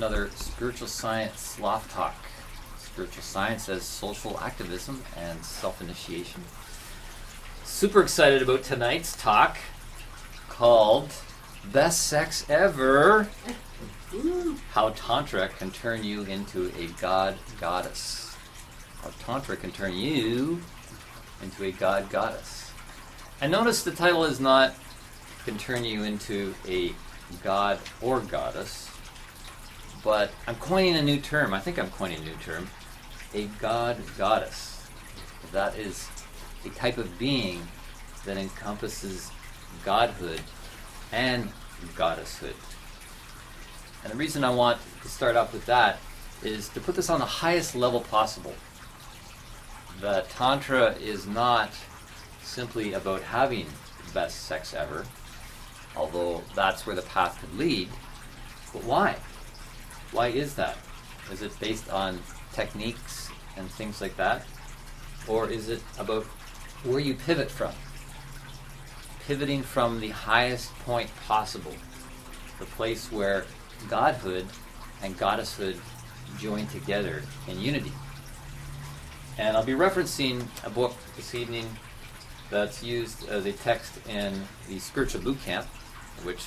Another spiritual science sloth talk. Spiritual science as social activism and self-initiation. Super excited about tonight's talk called Best Sex Ever. How Tantra can turn you into a god-goddess. How Tantra can turn you into a god-goddess. And notice the title is not can turn you into a god or goddess, but I'm coining a new term. I think I'm coining a new term. A god-goddess. That is a type of being that encompasses godhood and goddesshood. And the reason I want to start off with that is to put this on the highest level possible. That Tantra is not simply about having the best sex ever, although that's where the path could lead. But why? Why is that? Is it based on techniques and things like that? Or is it about where you pivot from? Pivoting from the highest point possible, the place where godhood and goddesshood join together in unity. And I'll be referencing a book this evening that's used as a text in the Spiritual Boot Camp, which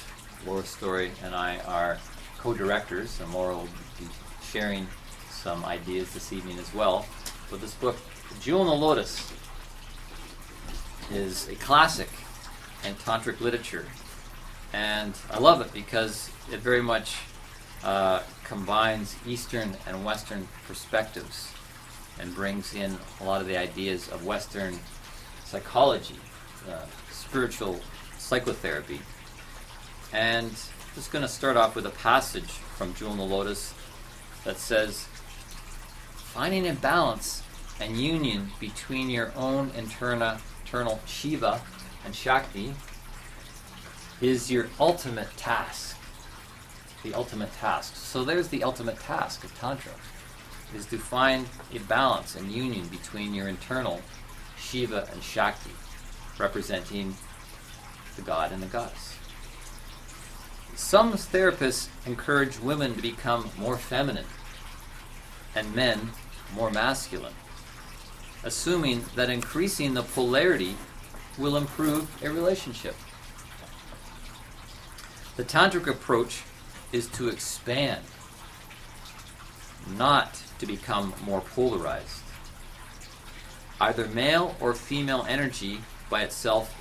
Laura Story and I are co-directors, and Laura will be sharing some ideas this evening as well. But this book, Jewel in the Lotus, is a classic in tantric literature. And I love it because it very much combines Eastern and Western perspectives and brings in a lot of the ideas of Western psychology, spiritual psychotherapy. And I'm just going to start off with a passage from Jewel in the Lotus that says, finding a balance and union between your own internal Shiva and Shakti is your ultimate task. The ultimate task. So there's the ultimate task of Tantra, is to find a balance and union between your internal Shiva and Shakti, representing the god and the goddess. Some therapists encourage women to become more feminine and men more masculine, assuming that increasing the polarity will improve a relationship. The tantric approach is to expand, not to become more polarized. Either male or female energy by itself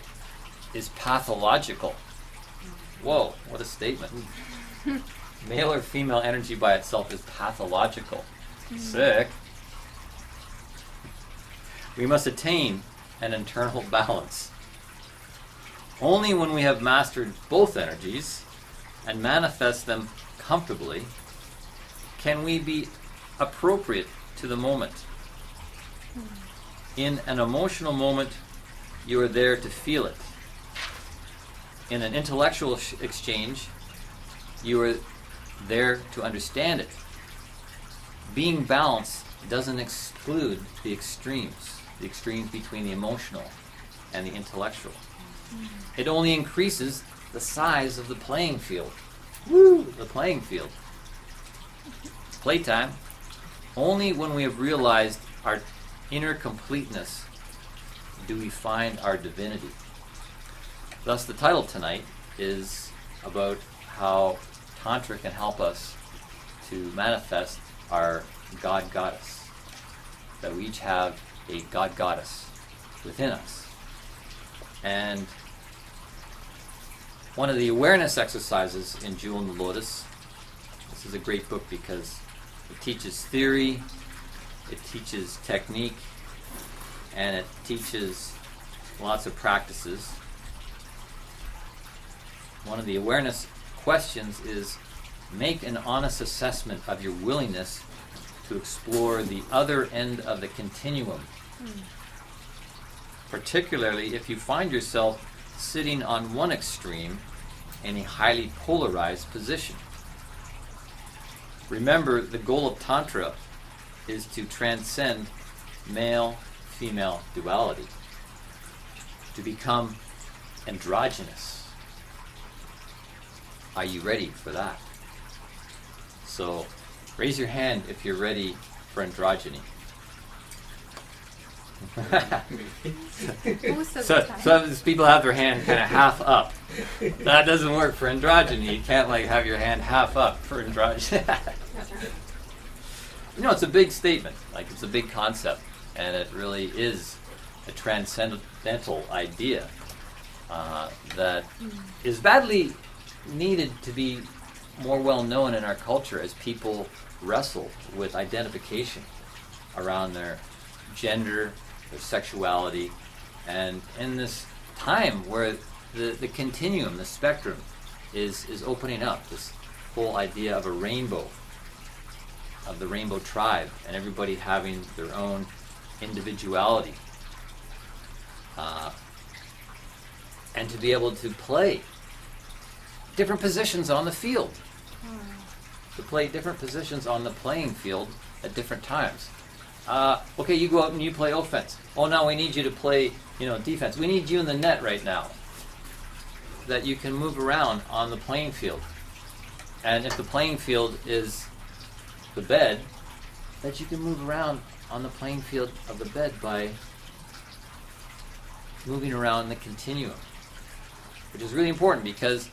is pathological. Whoa, what a statement. Male or female energy by itself is pathological. Sick. We must attain an internal balance. Only when we have mastered both energies and manifest them comfortably can we be appropriate to the moment. In an emotional moment, you are there to feel it. In an intellectual exchange, you are there to understand it. Being balanced doesn't exclude the extremes between the emotional and the intellectual. It only increases the size of the playing field. Woo! The playing field. Playtime. Only when we have realized our inner completeness do we find our divinity. Thus, the title tonight is about how Tantra can help us to manifest our God-Goddess. That we each have a God-Goddess within us. And one of the awareness exercises in Jewel in the Lotus, this is a great book because it teaches theory, it teaches technique, and it teaches lots of practices. One of the awareness questions is, make an honest assessment of your willingness to explore the other end of the continuum. Particularly if you find yourself sitting on one extreme in a highly polarized position. Remember, the goal of Tantra is to transcend male-female duality, to become androgynous. Are you ready for that? So raise your hand if you're ready for androgyny. Most of So the time. some of these people have their hand kind of half up. That doesn't work for androgyny. You can't like have your hand half up for androgyny. You know, it's a big statement. Like, it's a big concept, and it really is a transcendental idea that is badly needed to be more well known in our culture as people wrestle with identification around their gender, their sexuality, and in this time where the continuum, the spectrum, is opening up. This whole idea of a rainbow, of the rainbow tribe, and everybody having their own individuality, and to be able to play different positions on the field, to play different positions on the playing field at different times. Okay, you go out and you play offense. Oh, now we need you to play, defense. We need you in the net right now. That you can move around on the playing field. And if the playing field is the bed, that you can move around on the playing field of the bed by moving around the continuum. Which is really important because,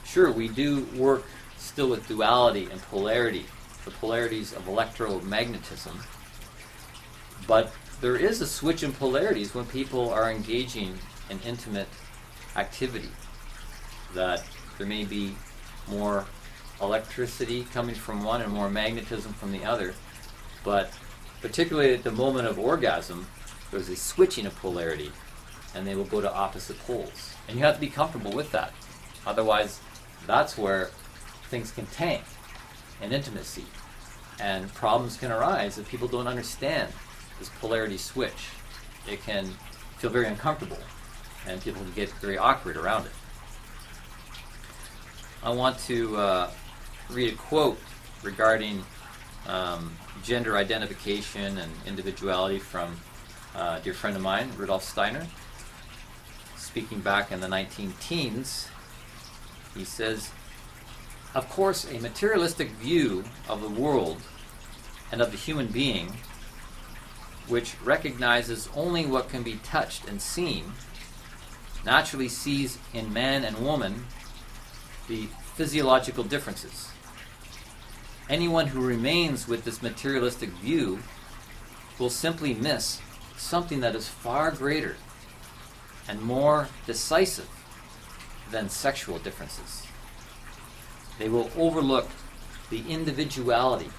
sure, we do work still with duality and polarity, the polarities of electromagnetism, but there is a switch in polarities when people are engaging in intimate activity, that there may be more electricity coming from one and more magnetism from the other, but particularly at the moment of orgasm, there's a switching of polarity, and they will go to opposite poles. And you have to be comfortable with that. Otherwise, that's where things can tank in intimacy. And problems can arise if people don't understand this polarity switch. It can feel very uncomfortable, and people can get very awkward around it. I want to read a quote regarding gender identification and individuality from a dear friend of mine, Rudolf Steiner. Speaking back in the 19-teens, he says, "Of course, a materialistic view of the world and of the human being, which recognizes only what can be touched and seen, naturally sees in man and woman the physiological differences. Anyone who remains with this materialistic view will simply miss something that is far greater and more decisive than sexual differences. They will overlook the individuality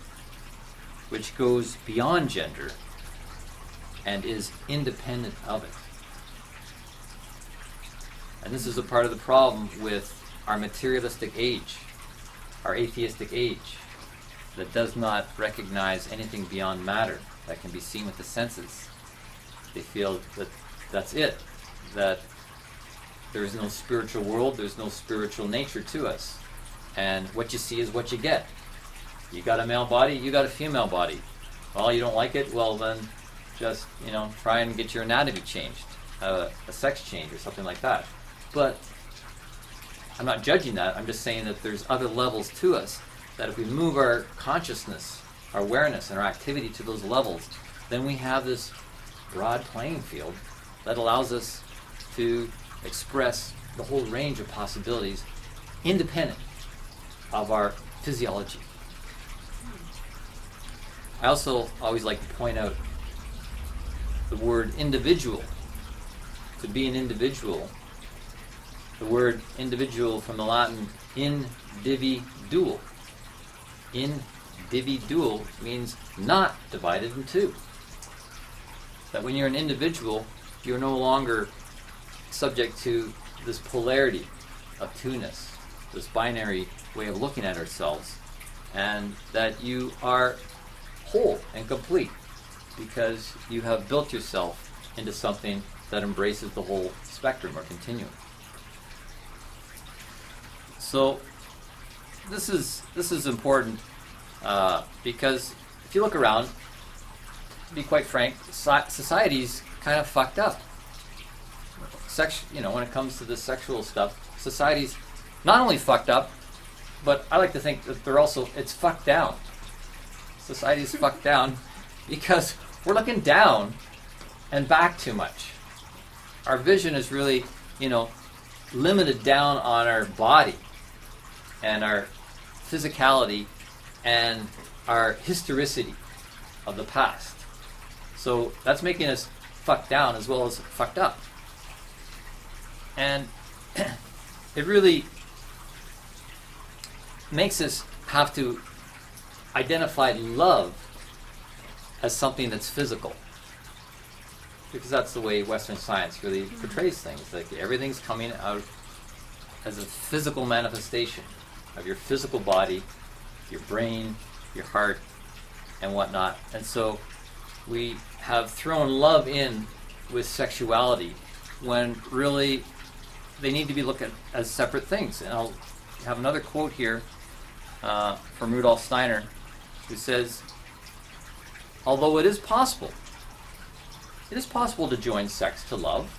which goes beyond gender and is independent of it." And this is a part of the problem with our materialistic age, our atheistic age, that does not recognize anything beyond matter that can be seen with the senses. They feel that that's it, that there is no spiritual world, there's no spiritual nature to us. And what you see is what you get. You got a male body, you got a female body. Well, you don't like it, well then just, try and get your anatomy changed, a sex change or something like that. But I'm not judging that, I'm just saying that there's other levels to us, that if we move our consciousness, our awareness, and our activity to those levels, then we have this broad playing field that allows us to express the whole range of possibilities independent of our physiology. I also always like to point out the word individual. To be an individual, the word individual from the Latin individual. Individual means not divided in two. That when you're an individual, you're no longer subject to this polarity of two-ness, this binary way of looking at ourselves, and that you are whole and complete because you have built yourself into something that embraces the whole spectrum or continuum. So this is important because if you look around, to be quite frank, society's kind of fucked up. When it comes to this sexual stuff, society's not only fucked up, but I like to think that it's fucked down. Society is fucked down because we're looking down and back too much. Our vision is really, limited down on our body and our physicality and our historicity of the past. So that's making us fucked down as well as fucked up. And it really makes us have to identify love as something that's physical. Because that's the way Western science really portrays things. Like everything's coming out as a physical manifestation of your physical body, your brain, your heart, and whatnot. And so we have thrown love in with sexuality when really they need to be looked at as separate things. And I'll have another quote here from Rudolf Steiner, who says, although it is possible to join sex to love,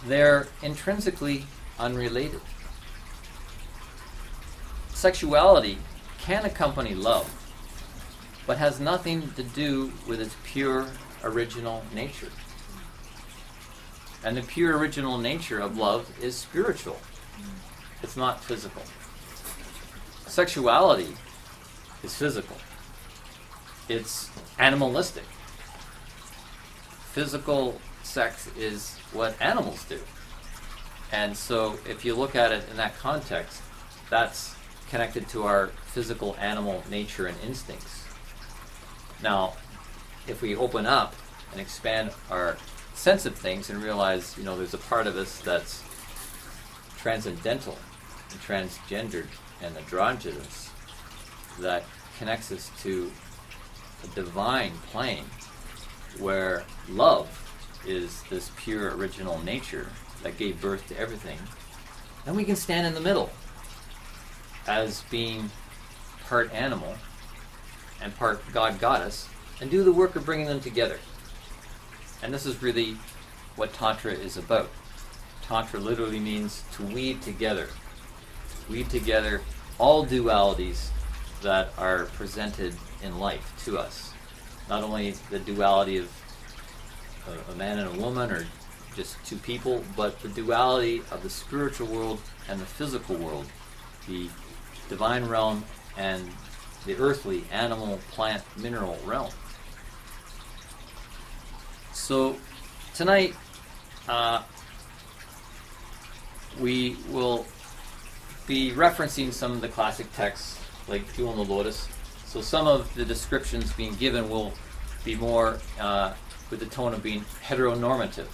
they're intrinsically unrelated. Sexuality can accompany love, but has nothing to do with its pure original nature. And the pure original nature of love is spiritual. It's not physical. Sexuality is physical. It's animalistic. Physical sex is what animals do. And so if you look at it in that context, that's connected to our physical animal nature and instincts. Now, if we open up and expand our sense of things and realize, there's a part of us that's transcendental and transgendered and androgynous that connects us to a divine plane where love is this pure original nature that gave birth to everything, then we can stand in the middle as being part animal and part God goddess and do the work of bringing them together. And this is really what Tantra is about. Tantra literally means to weave together all dualities that are presented in life to us. Not only the duality of a man and a woman or just two people, but the duality of the spiritual world and the physical world, the divine realm and the earthly, animal, plant, mineral realm. So tonight we will be referencing some of the classic texts like Jewel in the Lotus. So some of the descriptions being given will be more with the tone of being heteronormative,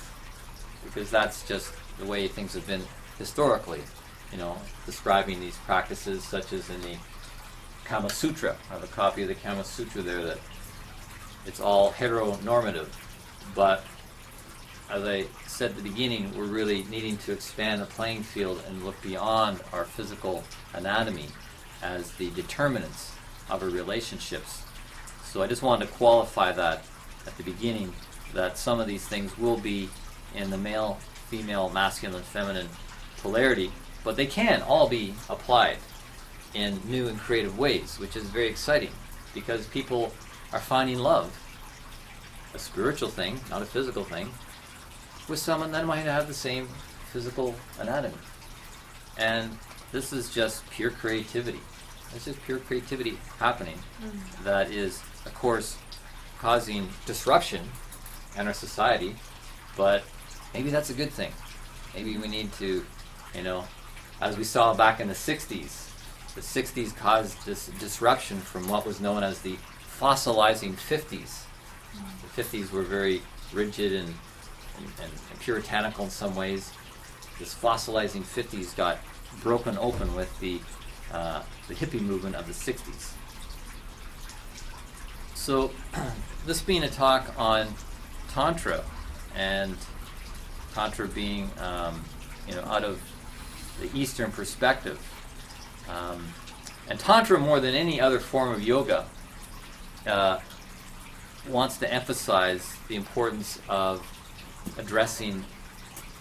because that's just the way things have been historically, describing these practices, such as in the Kama Sutra. I have a copy of the Kama Sutra there that it's all heteronormative. But as I said at the beginning, we're really needing to expand the playing field and look beyond our physical anatomy as the determinants of our relationships. So I just wanted to qualify that at the beginning, that some of these things will be in the male, female, masculine, feminine polarity, but they can all be applied in new and creative ways, which is very exciting, because people are finding love, a spiritual thing, not a physical thing, with someone that might have the same physical anatomy. And this is just pure creativity. This is pure creativity happening that is, of course, causing disruption in our society, but maybe that's a good thing. Maybe we need to, as we saw back in the 60s caused this disruption from what was known as the fossilizing 50s. The 50s were very rigid and puritanical in some ways. This fossilizing 50s got broken open with the hippie movement of the 60s. So this being a talk on Tantra, and Tantra being out of the Eastern perspective, and Tantra more than any other form of yoga wants to emphasize the importance of addressing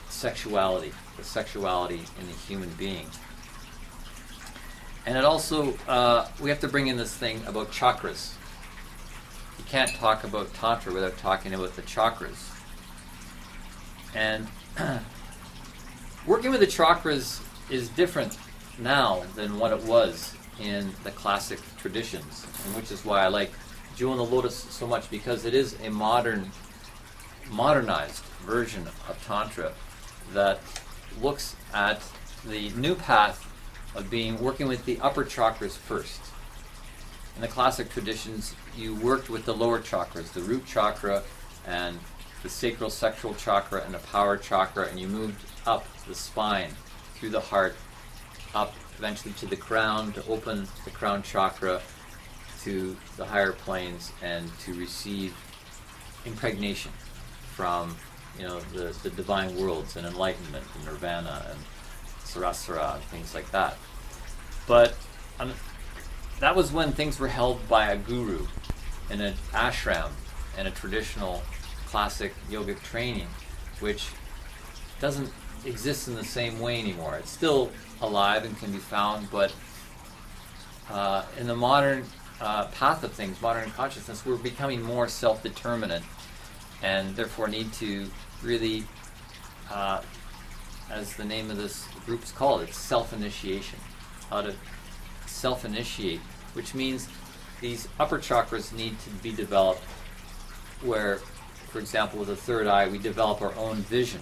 sexuality, the sexuality in the human being. And it also, we have to bring in this thing about chakras. You can't talk about Tantra without talking about the chakras. And working with the chakras is different now than what it was in the classic traditions, and which is why I like Jewel in the Lotus so much, because it is a modernized version of Tantra that looks at the new path of working with the upper chakras first. In the classic traditions, you worked with the lower chakras, the root chakra and the sacral sexual chakra and the power chakra, and you moved up the spine, through the heart, up eventually to the crown, to open the crown chakra to the higher planes and to receive impregnation from the divine worlds and enlightenment and nirvana and sarasara and things like that. But that was when things were held by a guru in an ashram and a traditional classic yogic training, which doesn't exist in the same way anymore. It's still alive and can be found, but in the modern path of things, modern consciousness, we're becoming more self-determinant and therefore need to really, as the name of this group is called, it's self-initiation. How to self-initiate, which means these upper chakras need to be developed where, for example, with the third eye, we develop our own vision.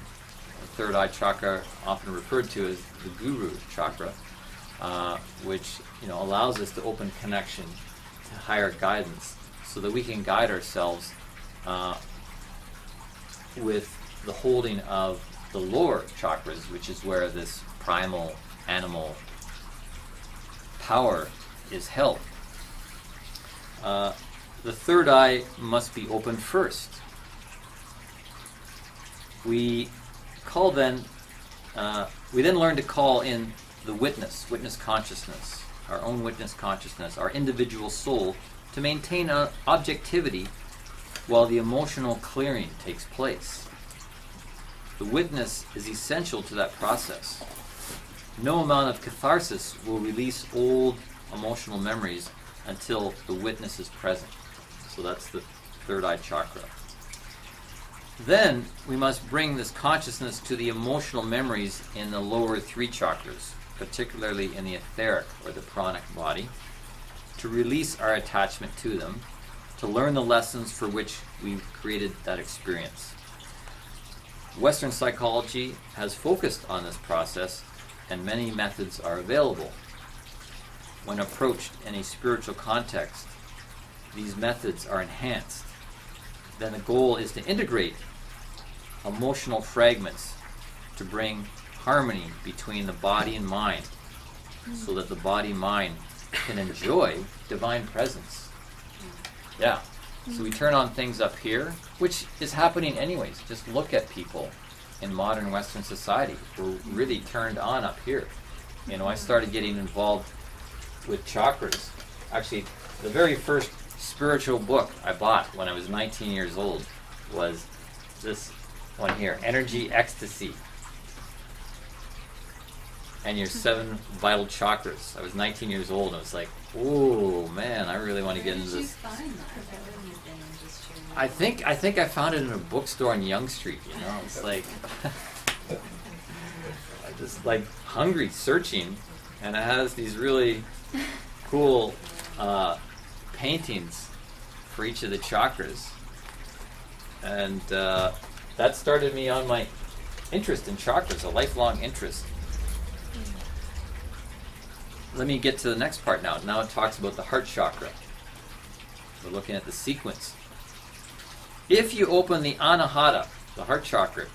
The third eye chakra, often referred to as the guru chakra, which allows us to open connection to higher guidance so that we can guide ourselves with the holding of the lower chakras, which is where this primal animal power is held. The third eye must be opened first. We then learn to call in the witness consciousness, our own witness consciousness, our individual soul, to maintain objectivity while the emotional clearing takes place. The witness is essential to that process. No amount of catharsis will release old emotional memories until the witness is present. So that's the third eye chakra. Then we must bring this consciousness to the emotional memories in the lower three chakras, particularly in the etheric or the pranic body, to release our attachment to them, to learn the lessons for which we've created that experience. Western psychology has focused on this process, and many methods are available. When approached in a spiritual context, these methods are enhanced. Then the goal is to integrate emotional fragments to bring harmony between the body and mind, so that the body-mind can enjoy divine presence. Yeah. So we turn on things up here, which is happening anyways. Just look at people in modern Western society. We're really turned on up here. I started getting involved with chakras. Actually, the very first spiritual book I bought when I was 19 years old was this one here, Energy Ecstasy and Your 7 Vital Chakras. I was 19 years old and I was like, oh man, I really want to get into this. Find that? I think I found it in a bookstore on Yonge Street, It's like I just like hungry searching, and it has these really cool paintings for each of the chakras, and that started me on my interest in chakras, a lifelong interest. Let me get to the next part now. Now it talks about the heart chakra. We're looking at the sequence. If you open the anahata, the heart chakra,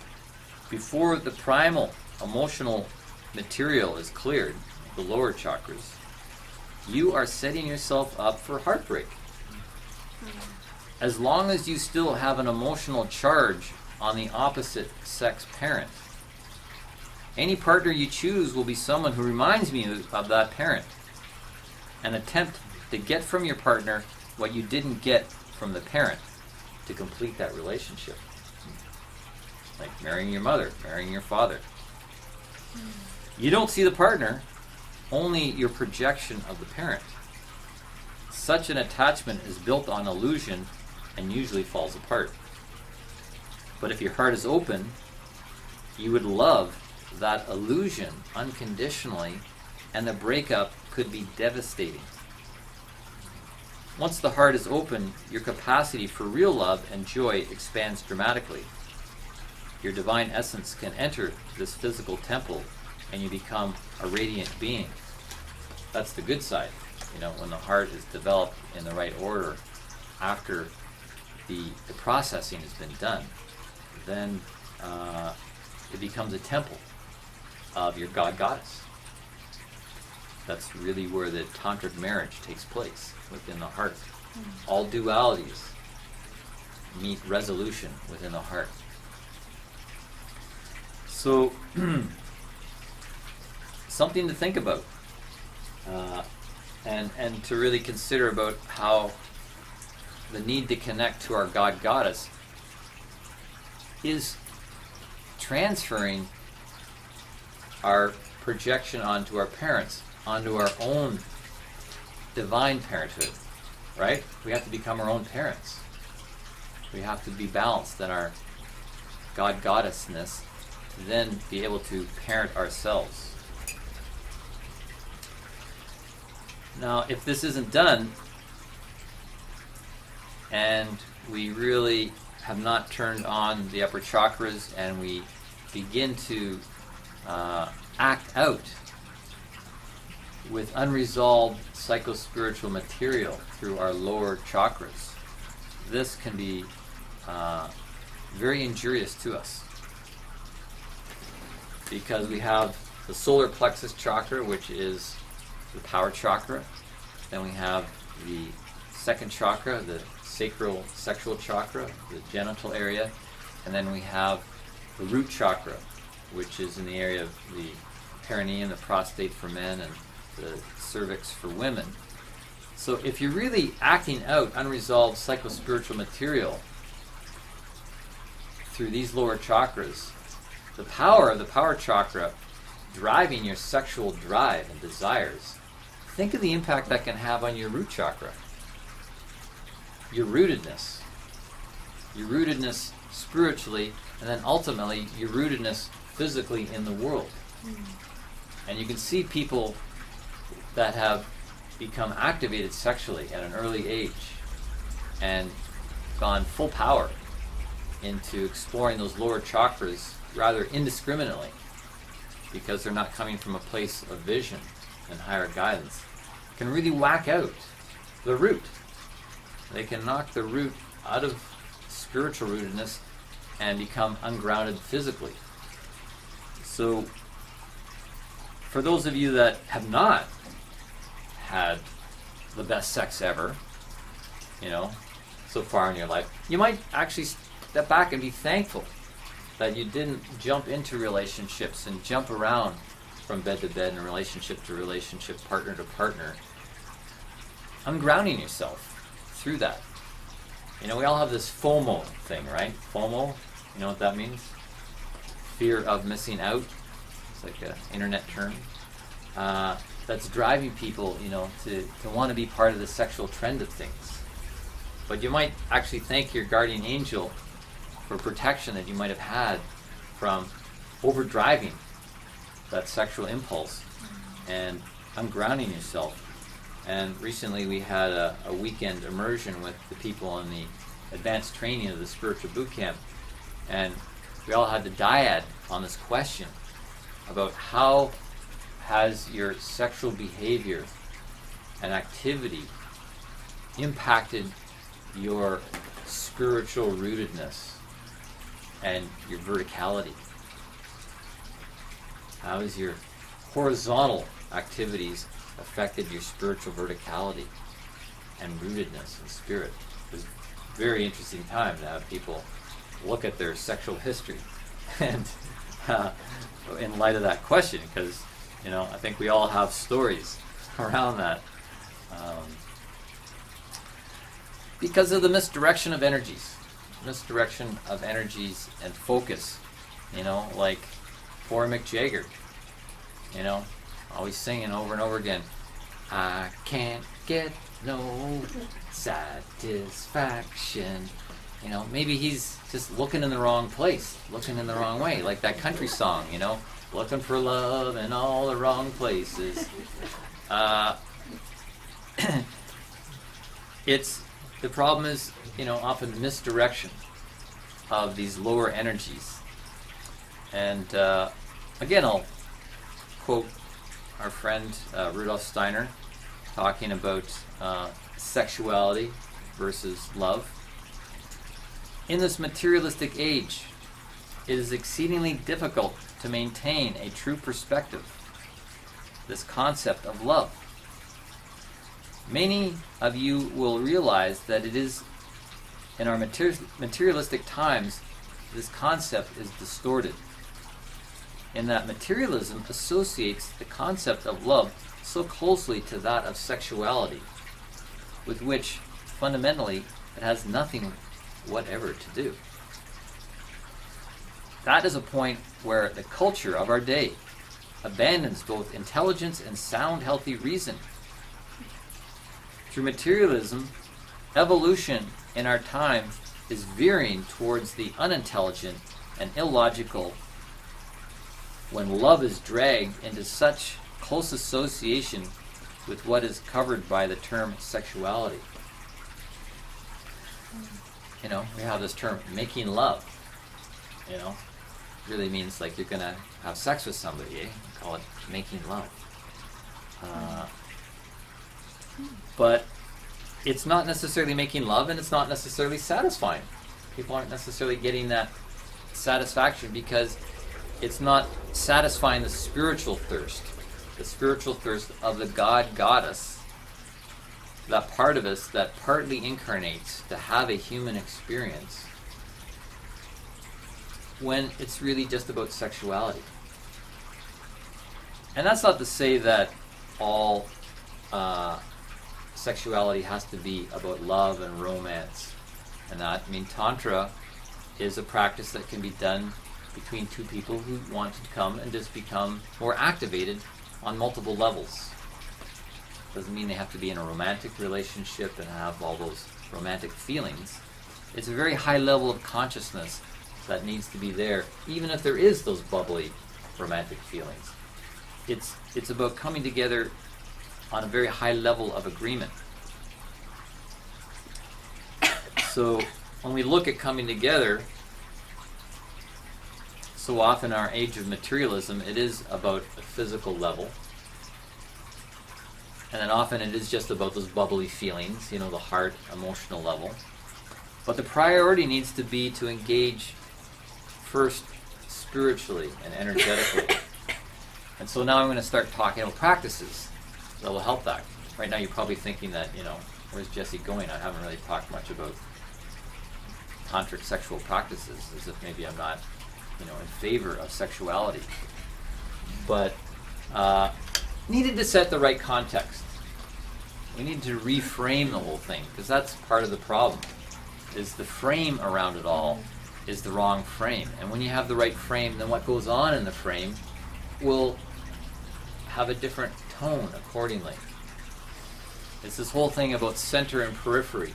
before the primal emotional material is cleared, the lower chakras, you are setting yourself up for heartbreak. As long as you still have an emotional charge on the opposite sex parent, any partner you choose will be someone who reminds me of that parent. An attempt to get from your partner what you didn't get from the parent to complete that relationship. Like marrying your mother, marrying your father. You don't see the partner, only your projection of the parent. Such an attachment is built on illusion and usually falls apart. But if your heart is open, you would love that illusion unconditionally, and the breakup could be devastating. Once the heart is open, your capacity for real love and joy expands dramatically. Your divine essence can enter this physical temple, and you become a radiant being. That's the good side. When the heart is developed in the right order, after the processing has been done, then it becomes a temple of your God-Goddess. That's really where the tantric marriage takes place, within the heart. All dualities meet resolution within the heart. So, something to think about, and to really consider about how the need to connect to our God-Goddess is transferring our projection onto our parents, onto our own divine parenthood, right? We have to become our own parents. We have to be balanced in our God-Goddessness to then be able to parent ourselves. Now, if this isn't done, and we really have not turned on the upper chakras, and we begin to act out with unresolved psychospiritual material through our lower chakras, this can be very injurious to us. Because we have the solar plexus chakra, which is the power chakra. Then we have the second chakra, the sacral sexual chakra, the genital area. And then we have the root chakra, which is in the area of the perineum, the prostate for men, and the cervix for women. So if you're really acting out unresolved psychospiritual material through these lower chakras, the power of the power chakra driving your sexual drive and desires, think of the impact that can have on your root chakra. Your rootedness spiritually, and then ultimately your rootedness physically in the world. And you can see people that have become activated sexually at an early age and gone full power into exploring those lower chakras rather indiscriminately, because they're not coming from a place of vision and higher guidance, can really whack out the root. They can knock the root out of spiritual rootedness and become ungrounded physically. So, for those of you that have not had the best sex ever, so far in your life, you might actually step back and be thankful that you didn't jump into relationships and jump around from bed to bed and relationship to relationship, partner to partner, ungrounding yourself through that. We all have this FOMO thing, right? FOMO, you know what that means? Fear of missing out. It's like an internet term. That's driving people, to want to be part of the sexual trend of things. But you might actually thank your guardian angel for protection that you might have had from overdriving that sexual impulse and ungrounding yourself. And recently we had a weekend immersion with the people in the advanced training of the spiritual boot camp, and we all had the dyad on this question about how has your sexual behavior and activity impacted your spiritual rootedness and your verticality. How has your horizontal activities affected your spiritual verticality and rootedness in spirit? It was a very interesting time to have people look at their sexual history and in light of that question, because I think we all have stories around that, because of the misdirection of energies and focus, like poor Mick Jagger, always singing over and over again, I can't get no satisfaction. You know, maybe he's just looking in the wrong place, looking in the wrong way, like that country song, you know, looking for love in all the wrong places. The problem is, you know, often misdirection of these lower energies. And again, I'll quote our friend Rudolf Steiner talking about sexuality versus love. In this materialistic age, it is exceedingly difficult to maintain a true perspective, this concept of love. Many of you will realize that it is in our materialistic times, this concept is distorted, in that materialism associates the concept of love so closely to that of sexuality, with which fundamentally it has nothing whatever to do. That is a point where the culture of our day abandons both intelligence and sound, healthy reason. Through materialism, evolution in our time is veering towards the unintelligent and illogical when love is dragged into such close association with what is covered by the term sexuality. You know, we have this term, making love. You know, really means like you're going to have sex with somebody, eh? We call it making love. But it's not necessarily making love, and it's not necessarily satisfying. People aren't necessarily getting that satisfaction because it's not satisfying the spiritual thirst of the God goddess, that part of us that partly incarnates to have a human experience, when it's really just about sexuality. And that's not to say that all sexuality has to be about love and romance and that. I mean, Tantra is a practice that can be done between two people who want to come and just become more activated on multiple levels. Doesn't mean they have to be in a romantic relationship and have all those romantic feelings. It's a very high level of consciousness that needs to be there, even if there is those bubbly romantic feelings. It's about coming together on a very high level of agreement. So when we look at coming together, so often in our age of materialism, it is about a physical level. And then often it is just about those bubbly feelings, you know, the heart, emotional level. But the priority needs to be to engage first spiritually and energetically. And so now I'm going to start talking about practices that will help that. Right now you're probably thinking that, you know, where's Jesse going? I haven't really talked much about tantric sexual practices, as if maybe I'm not, you know, in favor of sexuality. But needed to set the right context. We need to reframe the whole thing, because that's part of the problem, is the frame around it all is the wrong frame. And when you have the right frame, then what goes on in the frame will have a different tone accordingly. It's this whole thing about center and periphery.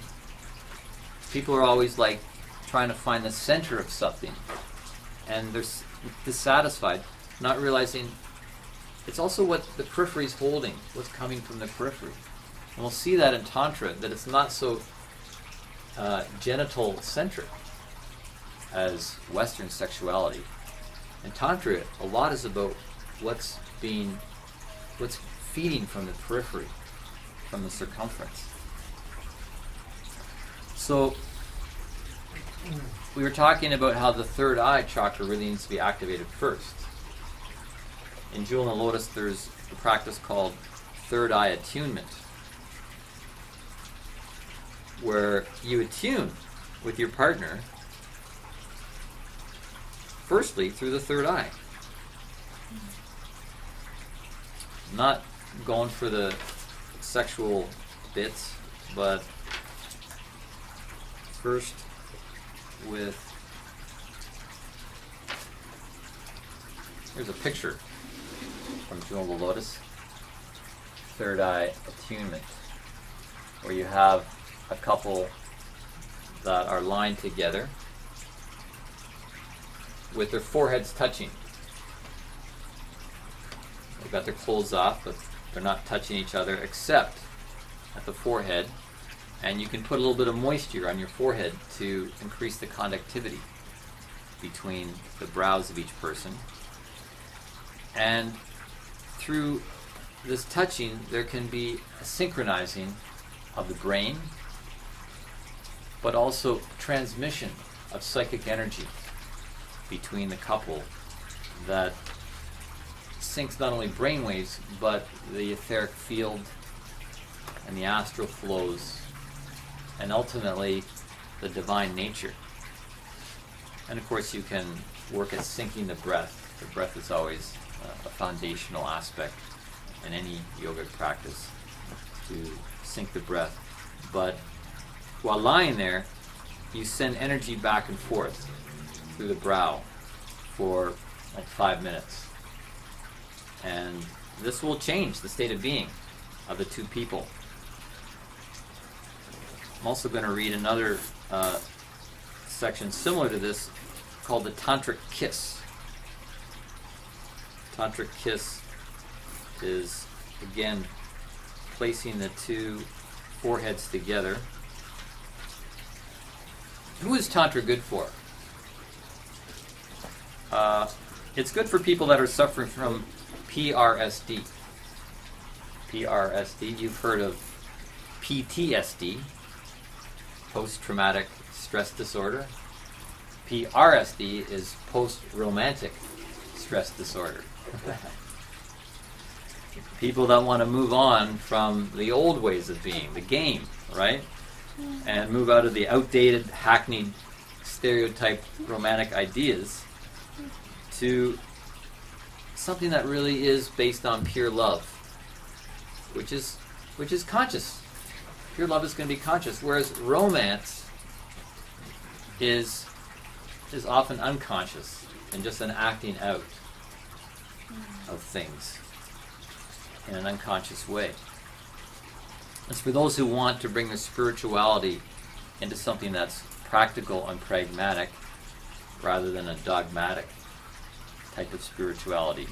People are always like trying to find the center of something, and they're dissatisfied, not realizing it's also what the periphery is holding, what's coming from the periphery. And we'll see that in Tantra, that it's not so genital-centric as Western sexuality. In Tantra, a lot is about what's feeding from the periphery, from the circumference. So we were talking about how the third eye chakra really needs to be activated first. In Jewel and the Lotus, there's a practice called third eye attunement, where you attune with your partner firstly through the third eye. Not going for the sexual bits, but first with, here's a picture. from Jewel of the Lotus, third eye attunement, where you have a couple that are lined together with their foreheads touching. They've got their clothes off, but they're not touching each other except at the forehead. And you can put a little bit of moisture on your forehead to increase the conductivity between the brows of each person. And through this touching, there can be a synchronizing of the brain, but also transmission of psychic energy between the couple that syncs not only brainwaves, but the etheric field and the astral flows, and ultimately the divine nature. And of course you can work at syncing the breath. The breath is always a foundational aspect in any yogic practice, to sync the breath. But while lying there, you send energy back and forth through the brow for like 5 minutes. And this will change the state of being of the two people. I'm also going to read another section similar to this called the Tantric Kiss. Tantric Kiss is, again, placing the two foreheads together. Who is Tantra good for? It's good for people that are suffering from PRSD. PRSD, you've heard of PTSD, post-traumatic stress disorder. PRSD is post-romantic stress disorder. People that want to move on from the old ways of being, the game, right? And move out of the outdated, hackneyed, stereotyped romantic ideas to something that really is based on pure love, which is conscious. Pure love is going to be conscious, whereas romance is often unconscious and just an acting out of things in an unconscious way. It's for those who want to bring their spirituality into something that's practical and pragmatic rather than a dogmatic type of spirituality,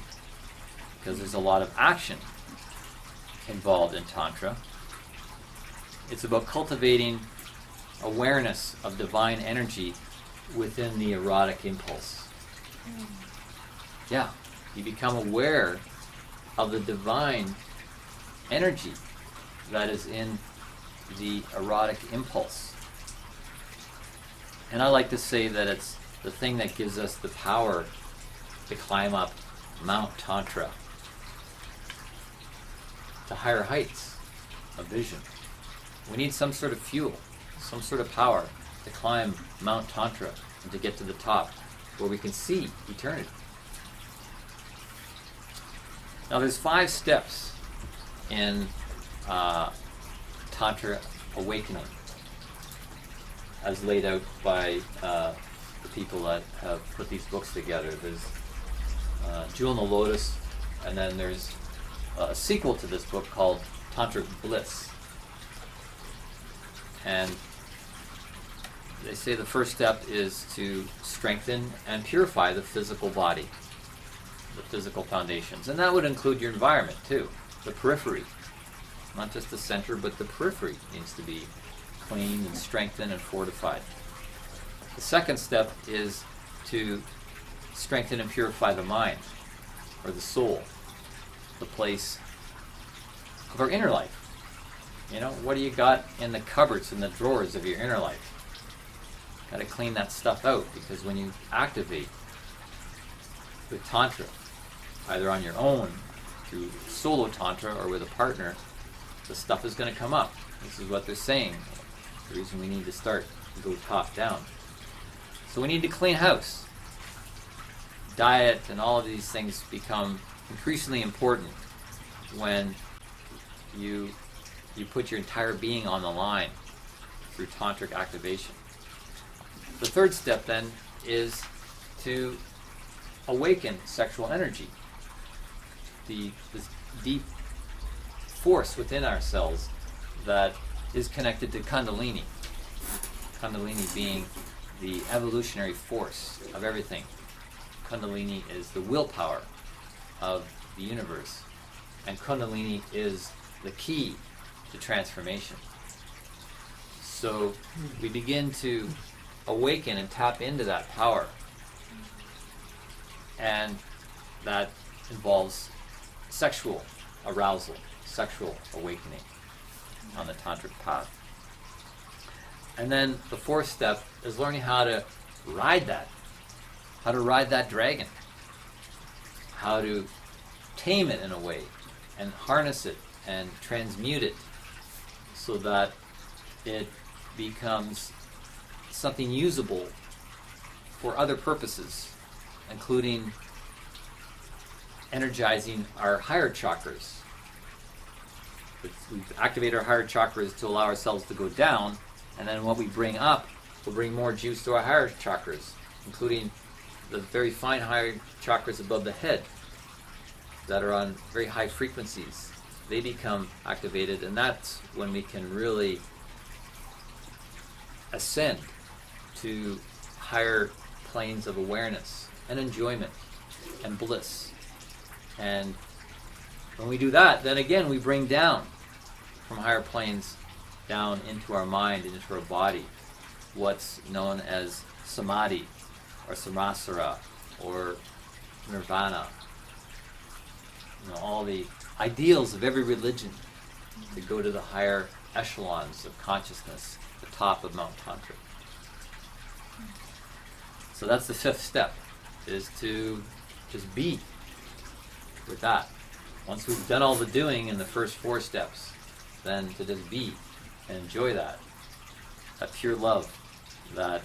because there's a lot of action involved in Tantra. It's about cultivating awareness of divine energy within the erotic impulse. Yeah, you become aware of the divine energy that is in the erotic impulse. And I like to say that it's the thing that gives us the power to climb up Mount Tantra to higher heights of vision. We need some sort of fuel, some sort of power to climb Mount Tantra and to get to the top where we can see eternity. Now there's 5 steps in Tantra awakening as laid out by the people that have put these books together. There's Jewel and the Lotus, and then there's a sequel to this book called Tantric Bliss. And they say the first step is to strengthen and purify the physical body, the physical foundations. And that would include your environment too, the periphery. Not just the center, but the periphery needs to be cleaned and strengthened and fortified. The second step is to strengthen and purify the mind, or the soul, the place of our inner life. You know, what do you got in the cupboards and the drawers of your inner life? Got to clean that stuff out, because when you activate with Tantra, either on your own, through solo Tantra, or with a partner, the stuff is going to come up. This is what they're saying. The reason we need to start to go top down. So we need to clean house. Diet and all of these things become increasingly important when you put your entire being on the line through tantric activation. The third step then is to awaken sexual energy. this deep force within ourselves that is connected to Kundalini. Kundalini being the evolutionary force of everything. Kundalini is the willpower of the universe, and Kundalini is the key to transformation. So we begin to awaken and tap into that power, and that involves sexual arousal, sexual awakening on the tantric path. And then the fourth step is learning how to ride that dragon, how to tame it in a way, and harness it and transmute it so that it becomes something usable for other purposes, including energizing our higher chakras. We activate our higher chakras to allow ourselves to go down, and then what we bring up will bring more juice to our higher chakras, including the very fine higher chakras above the head that are on very high frequencies. They become activated, and that's when we can really ascend to higher planes of awareness and enjoyment and bliss. And when we do that, then again we bring down from higher planes down into our mind and into our body what's known as samadhi or samasara or nirvana. All the ideals of every religion to go to the higher echelons of consciousness, the top of Mount Tantra. So that's the fifth step, is to just be with that. Once we've done all the doing in the first four steps, then to just be and enjoy that pure love that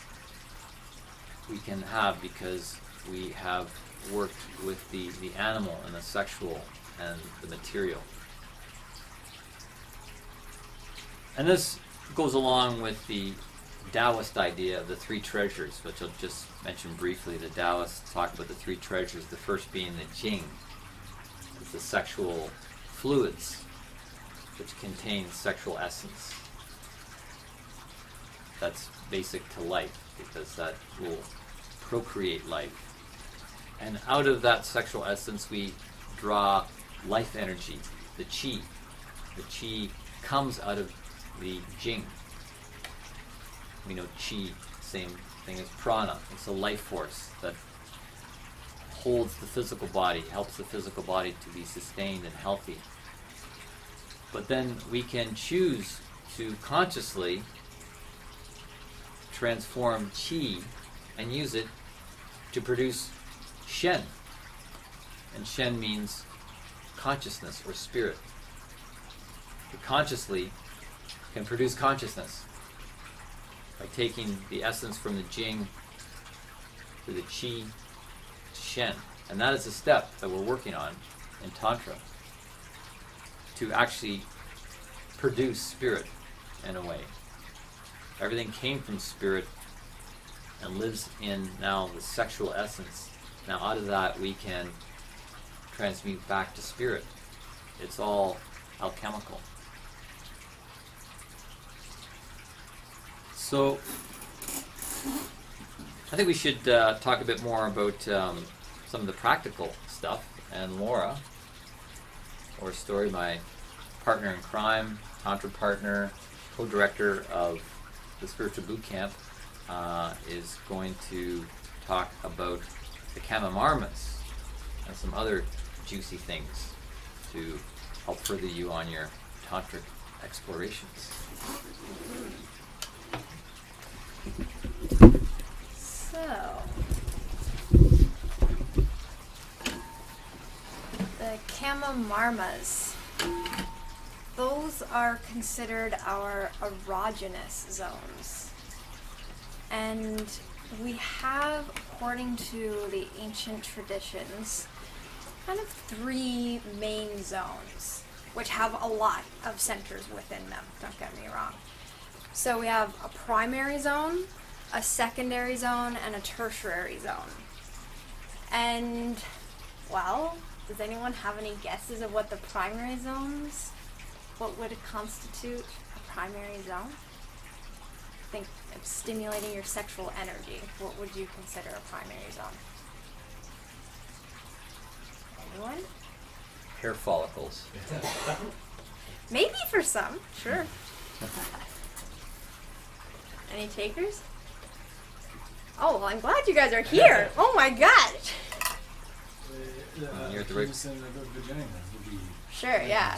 we can have because we have worked with the animal and the sexual and the material. And this goes along with the Taoist idea of the three treasures, which I'll just mention briefly. The Taoists talk about the three treasures, the first being the Jing, the sexual fluids, which contain sexual essence. That's basic to life, because that will procreate life. And out of that sexual essence we draw life energy, the Qi. The Qi comes out of the Jing. We know Qi, same thing as prana. It's a life force that holds the physical body, helps the physical body to be sustained and healthy. But then we can choose to consciously transform Qi and use it to produce Shen. And Shen means consciousness or spirit. We consciously can produce consciousness by taking the essence from the Jing to the Qi to Shen. And that is a step that we're working on in Tantra, to actually produce spirit in a way. Everything came from spirit and lives in now the sexual essence. Now out of that we can transmute back to spirit. It's all alchemical. So I think we should talk a bit more about some of the practical stuff. And Laura, or Story, my partner in crime, Tantra partner, co-director of the Spiritual Boot Camp, is going to talk about the Kama-marmas and some other juicy things to help further you on your tantric explorations. So, the Kama-marmas, those are considered our erogenous zones. And we have, according to the ancient traditions, kind of three main zones, which have a lot of centers within them, don't get me wrong. So we have a primary zone, a secondary zone, and a tertiary zone. And, well, Does anyone have any guesses of what the primary zones, what would constitute a primary zone? Think of stimulating your sexual energy. What would you consider a primary zone? Anyone? Hair follicles. Maybe for some, sure. Any takers? Oh, well, I'm glad you guys are here. Oh my gosh. You're at the right. The vagina would be Sure, yeah.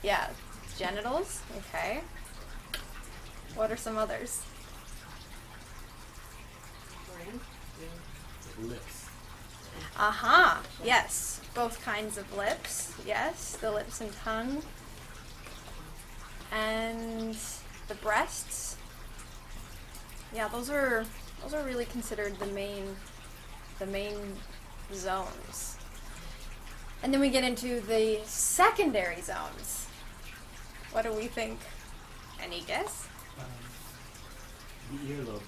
Yeah. Genitals, okay. What are some others? lips. Aha, yes. Both kinds of lips, yes. The lips and tongue. And the breasts. Yeah, those are really considered the main zones. And then we get into the secondary zones. What do we think? Any guess? The earlobes.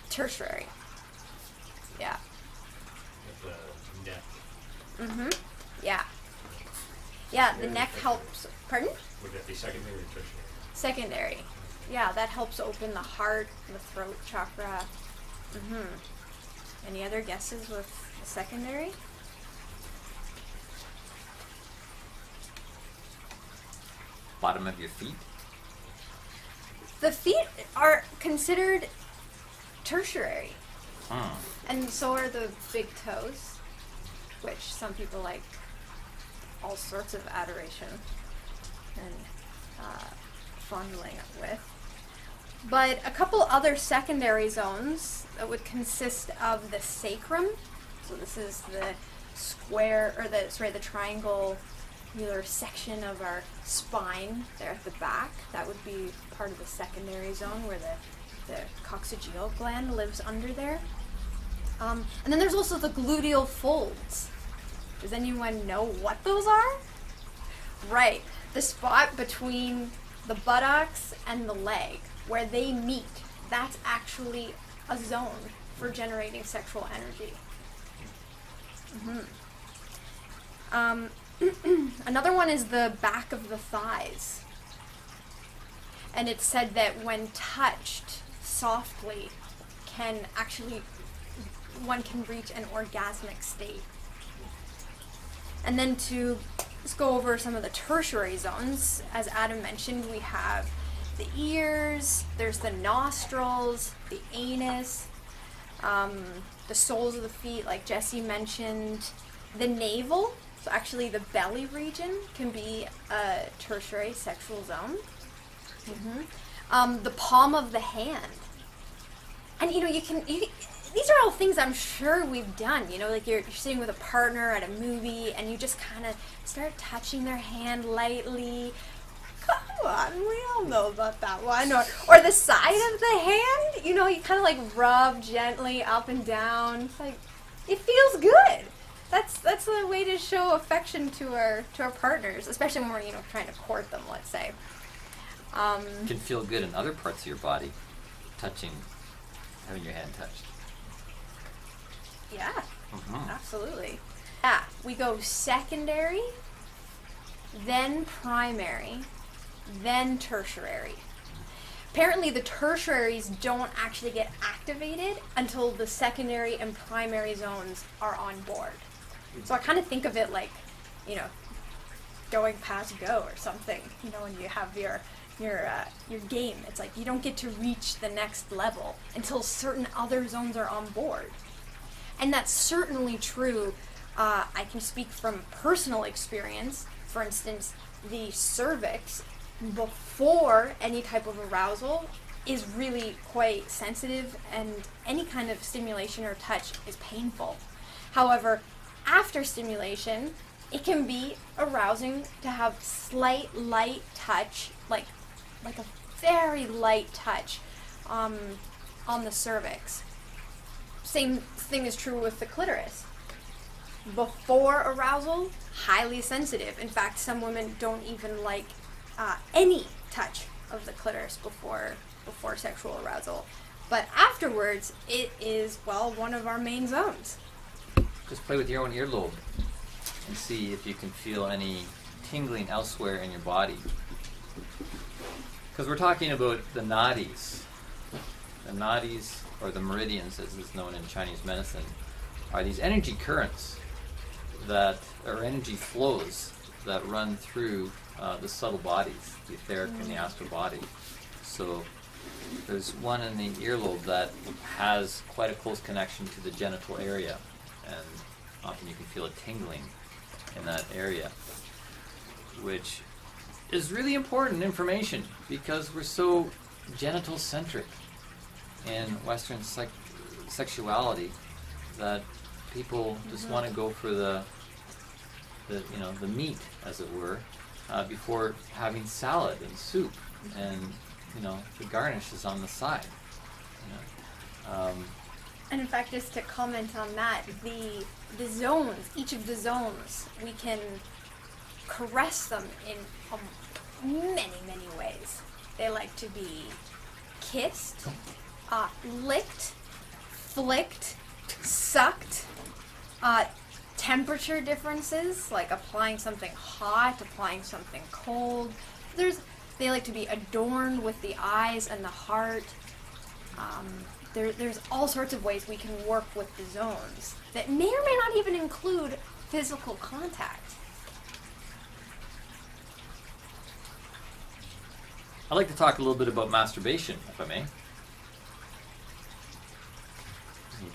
Tertiary. Yeah. With the neck. Mm-hmm. Yeah. Yeah, the neck helps. Pardon? Would that be secondary or tertiary? Secondary. Yeah, that helps open the heart, the throat chakra. Mm-hmm. Any other guesses with the secondary? Bottom of your feet. The feet are considered tertiary. Hmm. And so are the big toes, which some people like all sorts of adoration and fondling with. But a couple other secondary zones that would consist of the sacrum. So this is the square, or the triangular section of our spine there at the back. That would be part of the secondary zone where the coccygeal gland lives under there. And then there's also the gluteal folds. Does anyone know what those are? Right, the spot between the buttocks and the leg, where they meet. That's actually a zone for generating sexual energy. Mm-hmm. Another one is the back of the thighs. And it's said that when touched softly, one can reach an orgasmic state. And then let's go over some of the tertiary zones. As Adam mentioned, we have the ears, there's the nostrils, the anus, the soles of the feet, like Jesse mentioned, the navel. So actually the belly region can be a tertiary sexual zone. Mm-hmm. The palm of the hand. And these are all things I'm sure we've done. Like you're sitting with a partner at a movie and you just kind of start touching their hand lightly. Come on, we all know about that one. Or the side of the hand, you kind of like rub gently up and down. It's like, it feels good. That's the way to show affection to our partners, especially when we're trying to court them, let's say. It can feel good in other parts of your body, having your hand touched. Yeah, Mm-hmm. absolutely. Yeah, we go secondary, then primary, then tertiary. Apparently the tertiaries don't actually get activated until the secondary and primary zones are on board. So I kind of think of it like, going past go or something, when you have your game. It's like you don't get to reach the next level until certain other zones are on board. And that's certainly true. I can speak from personal experience. For instance, the cervix, before any type of arousal, is really quite sensitive, and any kind of stimulation or touch is painful. However, after stimulation, it can be arousing to have slight, light touch, like a very light touch on the cervix. Same thing is true with the clitoris. Before arousal, highly sensitive. In fact, some women don't even like any touch of the clitoris before sexual arousal. But afterwards, it is, one of our main zones. just play with your own earlobe and see if you can feel any tingling elsewhere in your body. Because we're talking about the nadis. The nadis, or the meridians as is known in Chinese medicine, are these energy currents that, or energy flows that run through the subtle bodies, the etheric and the astral body. So there's one in the earlobe that has quite a close connection to the genital area, and often you can feel a tingling in that area, which is really important information because we're so genital-centric in Western sexuality that people just want to go for the meat, as it were, before having salad and soup, and the garnish is on the side. And in fact, just to comment on that, the zones, each of the zones, we can caress them in many, many ways. They like to be kissed, licked, flicked, sucked, temperature differences, like applying something hot, applying something cold. They like to be adorned with the eyes and the heart. There's all sorts of ways we can work with the zones that may or may not even include physical contact. I'd like to talk a little bit about masturbation, if I may.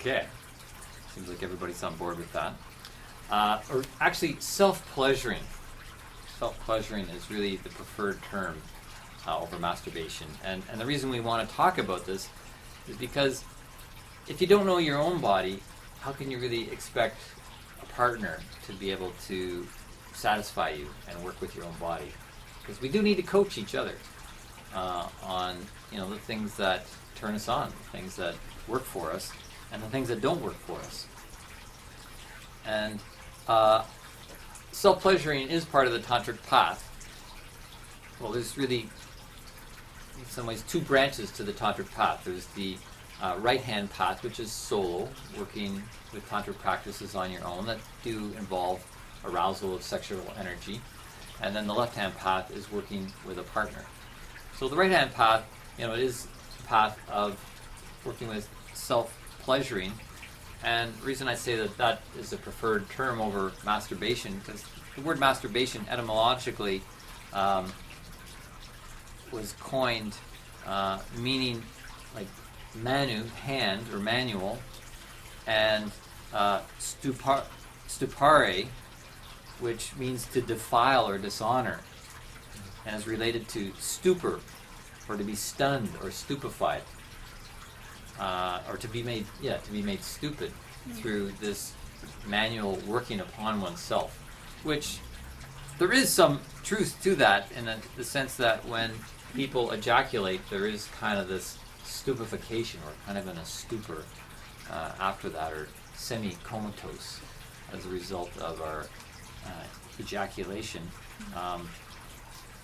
Okay. Seems like everybody's on board with that. Or actually, self-pleasuring. Self-pleasuring is really the preferred term over masturbation. And the reason we want to talk about this is because if you don't know your own body, how can you really expect a partner to be able to satisfy you and work with your own body? Because we do need to coach each other on the things that turn us on, the things that work for us, and the things that don't work for us. And self-pleasuring is part of the tantric path. Well, there's really, in some ways, two branches to the tantric path. There's the right-hand path, which is solo, working with tantric practices on your own that do involve arousal of sexual energy. And then the left-hand path is working with a partner. So the right-hand path, it is the path of working with self-pleasuring. And the reason I say that is the preferred term over masturbation, because the word masturbation etymologically was coined meaning like manu, hand, or manual, and stupare, which means to defile or dishonor, and is related to stupor, or to be stunned or stupefied, or to be made stupid through this manual working upon oneself, which there is some truth to that in the sense that when people ejaculate, there is kind of this stupefaction, or kind of in a stupor after that, or semi-comatose as a result of our ejaculation,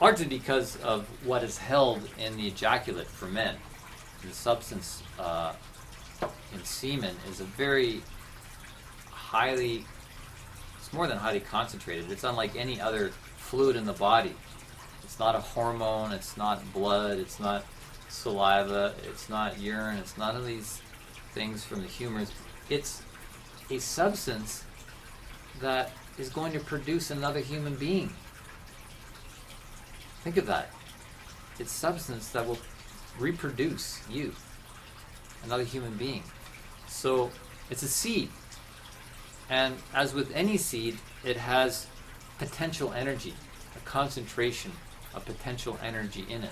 largely because of what is held in the ejaculate for men. The substance in semen is a very it's more than highly concentrated. It's unlike any other fluid in the body. It's not a hormone, it's not blood, it's not saliva, it's not urine, it's none of these things from the humors. It's a substance that is going to produce another human being. Think of that. It's substance that will reproduce you, another human being. So it's a seed. And as with any seed, it has potential energy, a concentration of potential energy in it.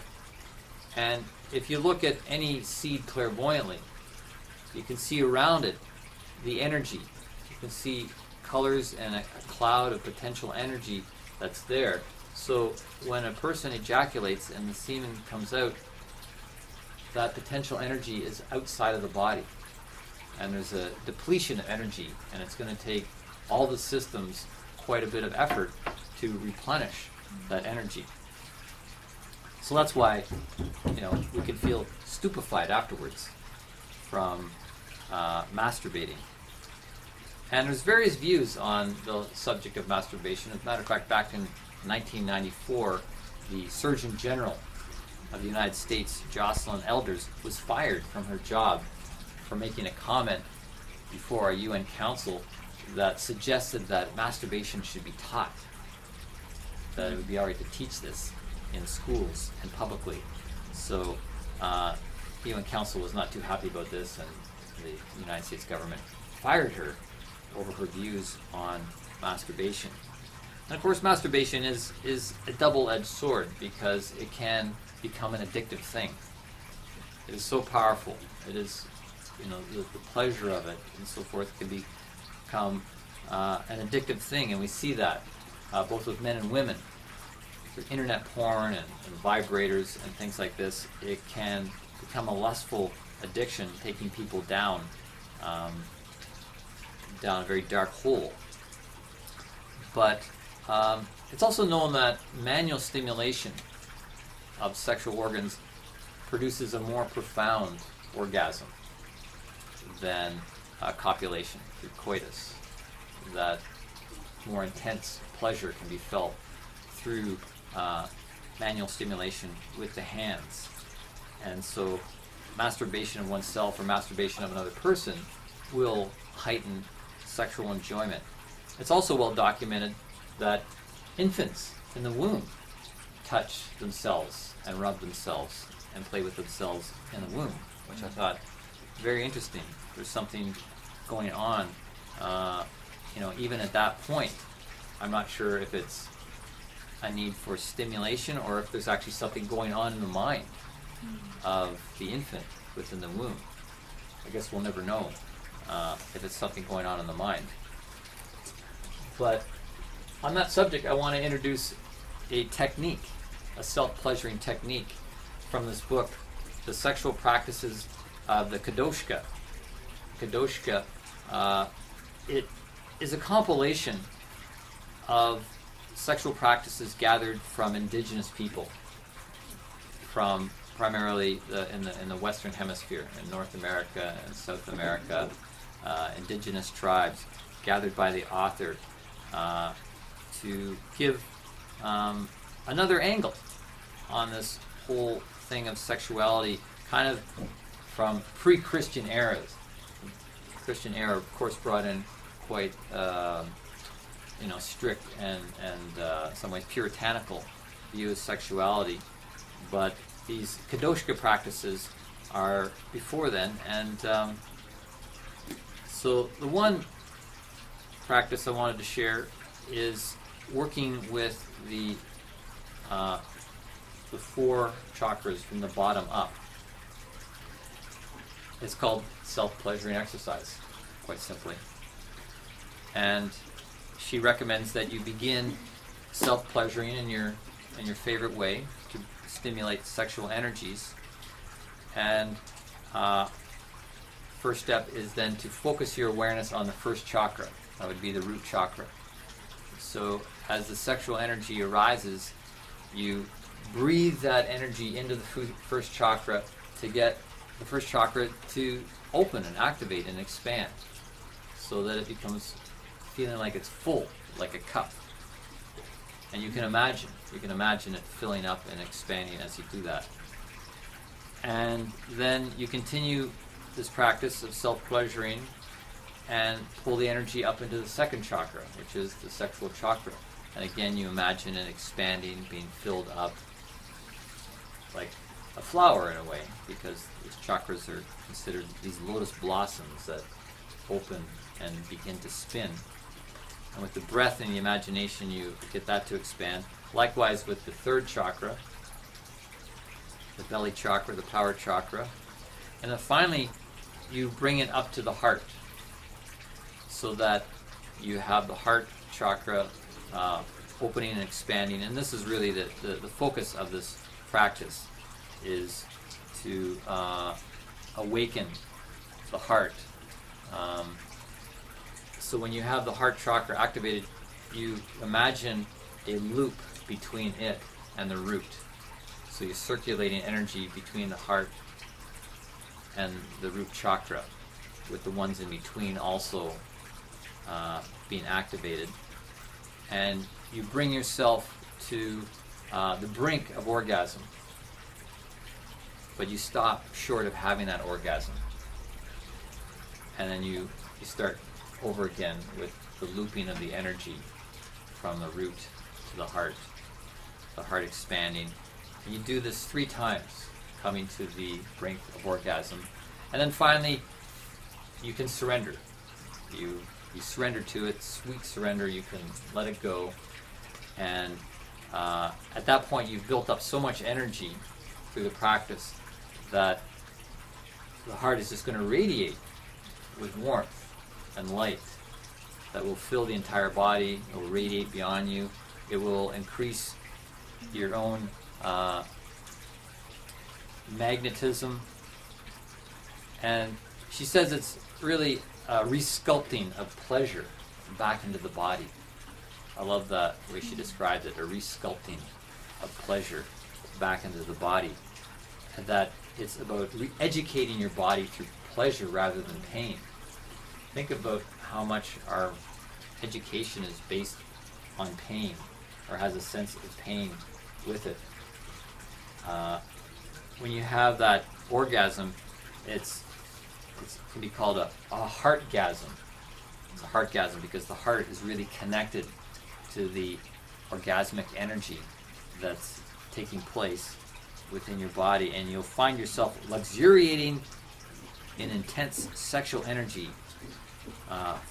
And if you look at any seed clairvoyantly, you can see around it the energy. You can see colors and a cloud of potential energy that's there. So when a person ejaculates and the semen comes out, that potential energy is outside of the body. And there's a depletion of energy, and it's going to take all the systems quite a bit of effort to replenish that energy. So that's why, we can feel stupefied afterwards from masturbating. And there's various views on the subject of masturbation. As a matter of fact, back in 1994, the Surgeon General of the United States, Jocelyn Elders, was fired from her job for making a comment before our UN Council that suggested that masturbation should be taught, that it would be alright to teach this in schools and publicly. So the UN Council was not too happy about this, and the United States government fired her over her views on masturbation. And of course, masturbation is a double-edged sword, because it can become an addictive thing. It is so powerful. It is, the pleasure of it and so forth can become an addictive thing, and we see that both with men and women. Through internet porn and vibrators and things like this, it can become a lustful addiction, taking people down a very dark hole. But it's also known that manual stimulation of sexual organs produces a more profound orgasm than copulation through coitus. That more intense pleasure can be felt through manual stimulation with the hands. And so masturbation of oneself or masturbation of another person will heighten sexual enjoyment. It's also well documented that infants in the womb touch themselves and rub themselves and play with themselves in the womb, which I thought very interesting. There's something going on, even at that point. I'm not sure if it's a need for stimulation or if there's actually something going on in the mind of the infant within the womb. I guess we'll never know if it's something going on in the mind. But on that subject, I want to introduce a technique, a self-pleasuring technique from this book, The Sexual Practices of the Kadoshka. Kadoshka, it is a compilation of sexual practices gathered from indigenous people, from primarily in the Western Hemisphere, in North America and South America, indigenous tribes, gathered by the author to give another angle on this whole thing of sexuality, kind of from pre-Christian eras. Christian era, of course, brought in quite strict and in some ways puritanical view of sexuality, but these Kadoshka practices are before then, and so the one practice I wanted to share is working with the 4 chakras from the bottom up. It's called self-pleasuring exercise, quite simply. And she recommends that you begin self-pleasuring in your favorite way to stimulate sexual energies. And first step is then to focus your awareness on the first chakra. That would be the root chakra. So as the sexual energy arises, you breathe that energy into the first chakra to get the first chakra to open and activate and expand, so that it becomes feeling like it's full, like a cup. And you can imagine it filling up and expanding as you do that. And then you continue this practice of self-pleasuring and pull the energy up into the second chakra, which is the sexual chakra. And again, you imagine it expanding, being filled up like a flower in a way, because these chakras are considered these lotus blossoms that open and begin to spin. And with the breath and the imagination, you get that to expand. Likewise with the third chakra, the belly chakra, the power chakra. And then finally, you bring it up to the heart, so that you have the heart chakra opening and expanding. And this is really the focus of this practice, is to awaken the heart. So when you have the heart chakra activated, you imagine a loop between it and the root. So you're circulating energy between the heart and the root chakra, with the ones in between also being activated, and you bring yourself to the brink of orgasm, but you stop short of having that orgasm, and then you start over again with the looping of the energy from the root to the heart expanding. And you do this 3 times, coming to the brink of orgasm, and then finally you can surrender. You surrender to it, sweet surrender. You can let it go, and at that point you've built up so much energy through the practice that the heart is just going to radiate with warmth and light that will fill the entire body. It will radiate beyond you. It will increase your own magnetism. And she says it's really a resculpting of pleasure back into the body. I love the way she describes it, a resculpting of pleasure back into the body. And that it's about re-educating your body through pleasure rather than pain. Think about how much our education is based on pain, or has a sense of pain with it. When you have that orgasm, it can be called a heartgasm. It's a heartgasm because the heart is really connected to the orgasmic energy that's taking place within your body, and you'll find yourself luxuriating in intense sexual energy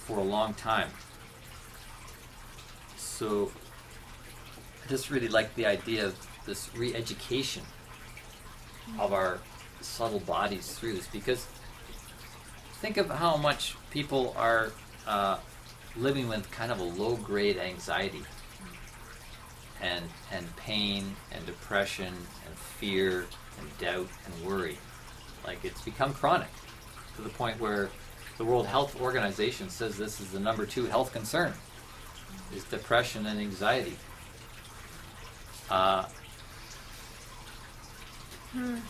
for a long time. So I just really like the idea of this re-education of our subtle bodies through this, because think of how much people are living with kind of a low-grade anxiety and pain and depression and fear and doubt and worry. Like, it's become chronic to the point where the World Health Organization says this is the number 2 health concern, is depression and anxiety.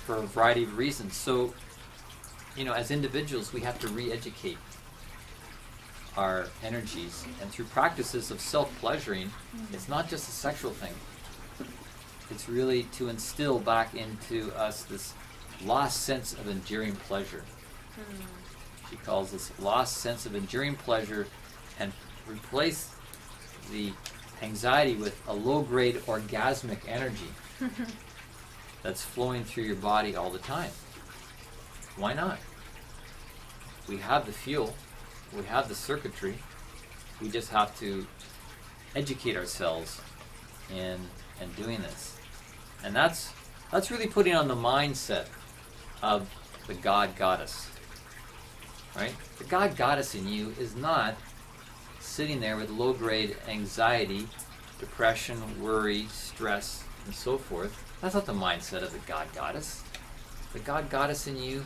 For a variety of reasons. So, as individuals, we have to re-educate our energies, and through practices of self-pleasuring, it's not just a sexual thing. It's really to instill back into us this lost sense of enduring pleasure. She calls this lost sense of enduring pleasure, and replace the anxiety with a low-grade orgasmic energy that's flowing through your body all the time. Why not? We have the fuel, we have the circuitry, we just have to educate ourselves in doing this. And that's really putting on the mindset of the God Goddess. Right? The God Goddess in you is not sitting there with low-grade anxiety, depression, worry, stress, and so forth. That's not the mindset of the God Goddess. The God Goddess in you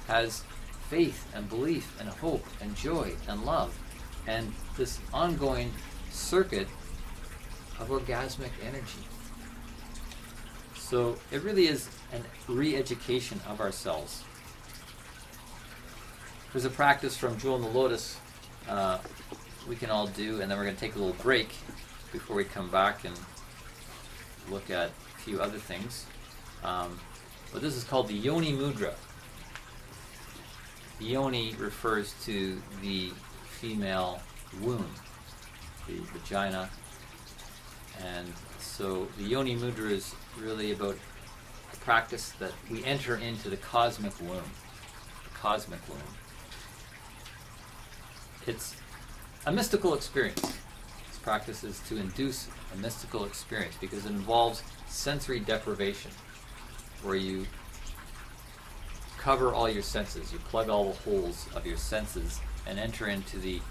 has faith and belief and hope and joy and love, and this ongoing circuit of orgasmic energy. So it really is a re-education of ourselves. There's a practice from Jewel and the Lotus we can all do, and then we're going to take a little break before we come back and look at a few other things. But this is called the Yoni Mudra. The Yoni refers to the female womb, the vagina, and so the Yoni Mudra is really about a practice that we enter into the cosmic womb. The cosmic womb. It's a mystical experience. This practice is to induce a mystical experience because it involves sensory deprivation, where you cover all your senses, you plug all the holes of your senses and enter into the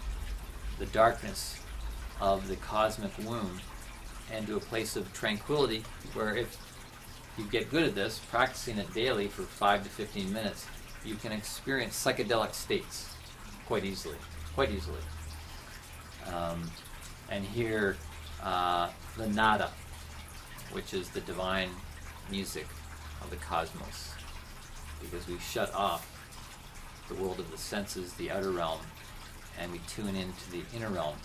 darkness of the cosmic womb and to a place of tranquility where, if you get good at this, practicing it daily for 5 to 15 minutes, you can experience psychedelic states quite easily. And hear the nada, which is the divine music of the cosmos, because we shut off the world of the senses, the outer realm, and we tune into the inner realm.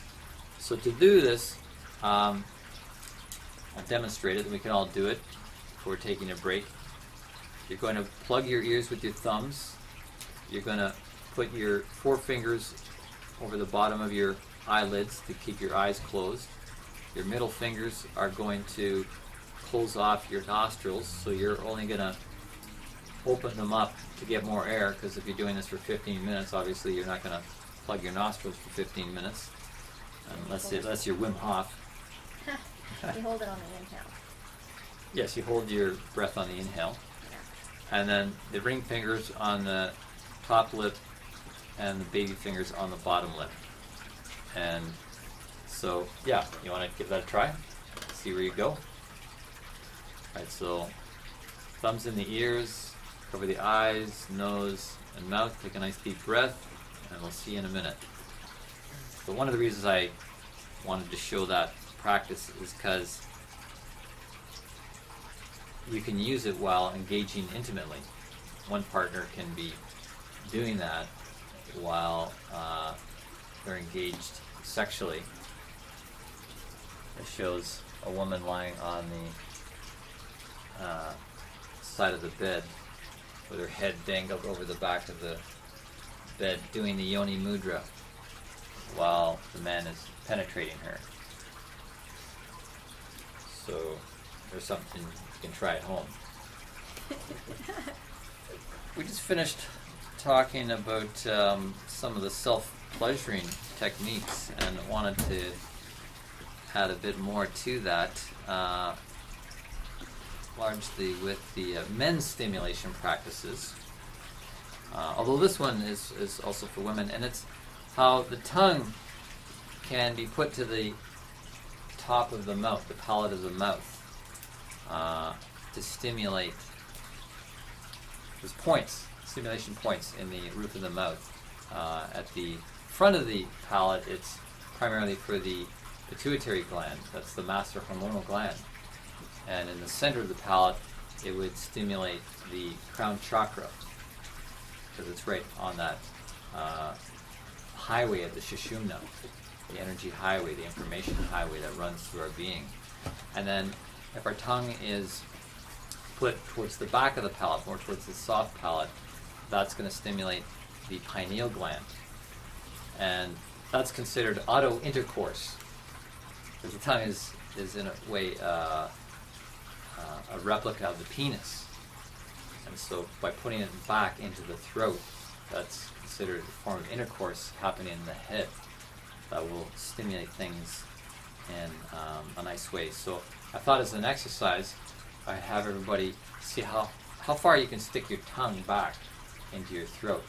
So to do this, I'll demonstrate it, and we can all do it before taking a break. You're going to plug your ears with your thumbs. You're going to put your forefingers over the bottom of your eyelids to keep your eyes closed. Your middle fingers are going to close off your nostrils, so you're only going to open them up to get more air, because if you're doing this for 15 minutes, obviously you're not going to plug your nostrils for 15 minutes, unless you're Wim Hof. You hold it on the inhale. Yes, you hold your breath on the inhale. And then the ring fingers on the top lip and the baby fingers on the bottom lip. And so, yeah, you want to give that a try? See where you go? Alright, so thumbs in the ears, cover the eyes, nose, and mouth. Take a nice deep breath, and we'll see you in a minute. So one of the reasons I wanted to show that practice is because you can use it while engaging intimately. One partner can be doing that while they're engaged sexually. It shows a woman lying on the side of the bed with her head dangled over the back of the bed, doing the Yoni mudra while the man is penetrating her. So there's something you can try at home. We just finished talking about some of the self-pleasuring techniques, and wanted to add a bit more to that, largely with the men's stimulation practices. Although this one is also for women, and it's how the tongue can be put to the top of the mouth, the palate of the mouth, to stimulate. There's points, stimulation points in the roof of the mouth. At the front of the palate, it's primarily for the pituitary gland. That's the master hormonal gland. And in the center of the palate, it would stimulate the crown chakra, because it's right on that highway of the Sushumna, the energy highway, the information highway that runs through our being. And then if our tongue is put towards the back of the palate, more towards the soft palate, that's going to stimulate the pineal gland. And that's considered auto-intercourse, because the tongue is in a way a replica of the penis. And so by putting it back into the throat, that's considered a form of intercourse happening in the head that will stimulate things in a nice way. So I thought, as an exercise, I'd have everybody see how far you can stick your tongue back into your throat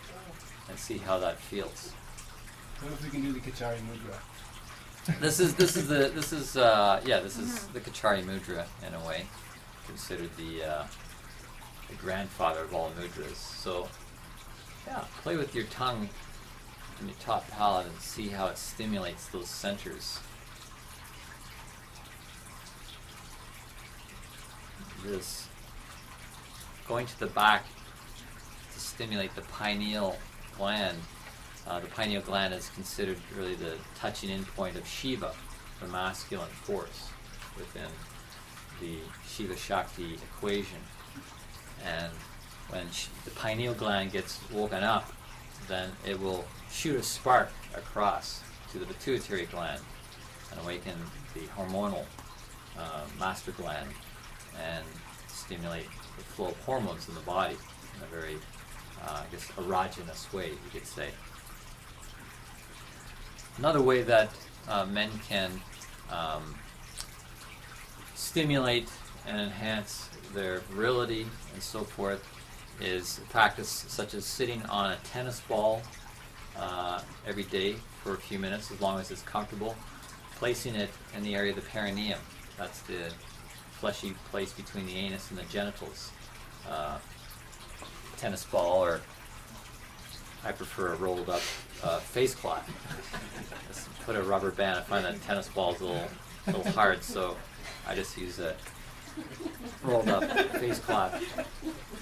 and see how that feels. What if we can do the Kachari Mudra? This is the Kachari Mudra, in a way, considered the grandfather of all mudras. So yeah, play with your tongue in your top palate and see how it stimulates those centers. This going to the back to stimulate the pineal gland. The pineal gland is considered really the touching in point of Shiva, the masculine force within the Shiva-Shakti equation. And when the pineal gland gets woken up, then it will shoot a spark across to the pituitary gland and awaken the hormonal master gland and stimulate the flow of hormones in the body in a very, erogenous way, you could say. Another way that men can stimulate and enhance their virility and so forth is a practice such as sitting on a tennis ball every day for a few minutes, as long as it's comfortable, placing it in the area of the perineum. That's the fleshy place between the anus and the genitals. Tennis ball, or I prefer a rolled up face cloth. Just put a rubber band. I find that tennis ball is a little hard, so I just use a rolled up face cloth.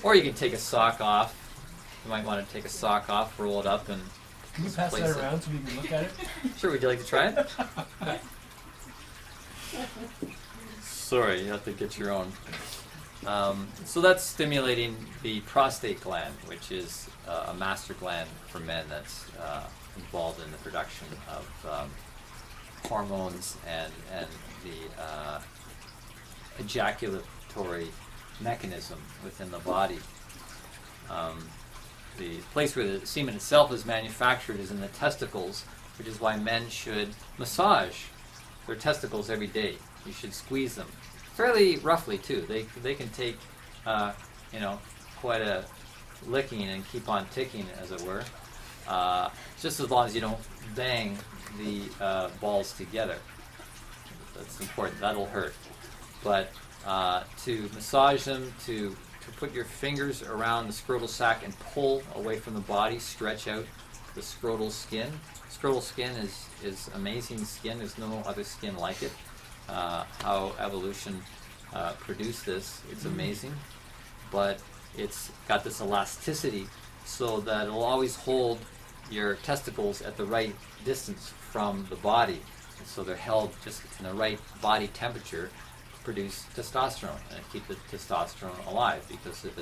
Or you can take a sock off. You might want to take a sock off, roll it up, and Can you pass place that it. around so we can look at it? Sure, would you like to try it? Sorry, you have to get your own. So that's stimulating the prostate gland, which is a master gland for men that's involved in the production of hormones and the ejaculatory mechanism within the body. The place where the semen itself is manufactured is in the testicles, which is why men should massage their testicles every day. You should squeeze them fairly roughly too. They can take quite a licking and keep on ticking, as it were. Just as long as you don't bang the balls together. That's important. That'll hurt. But to massage them, to put your fingers around the scrotal sac and pull away from the body, stretch out the scrotal skin. Scrotal skin is amazing skin. There's no other skin like it. How evolution produced this, it's amazing. But it's got this elasticity so that it'll always hold your testicles at the right distance from the body. And so they're held just in the right body temperature to produce testosterone and keep the testosterone alive, because if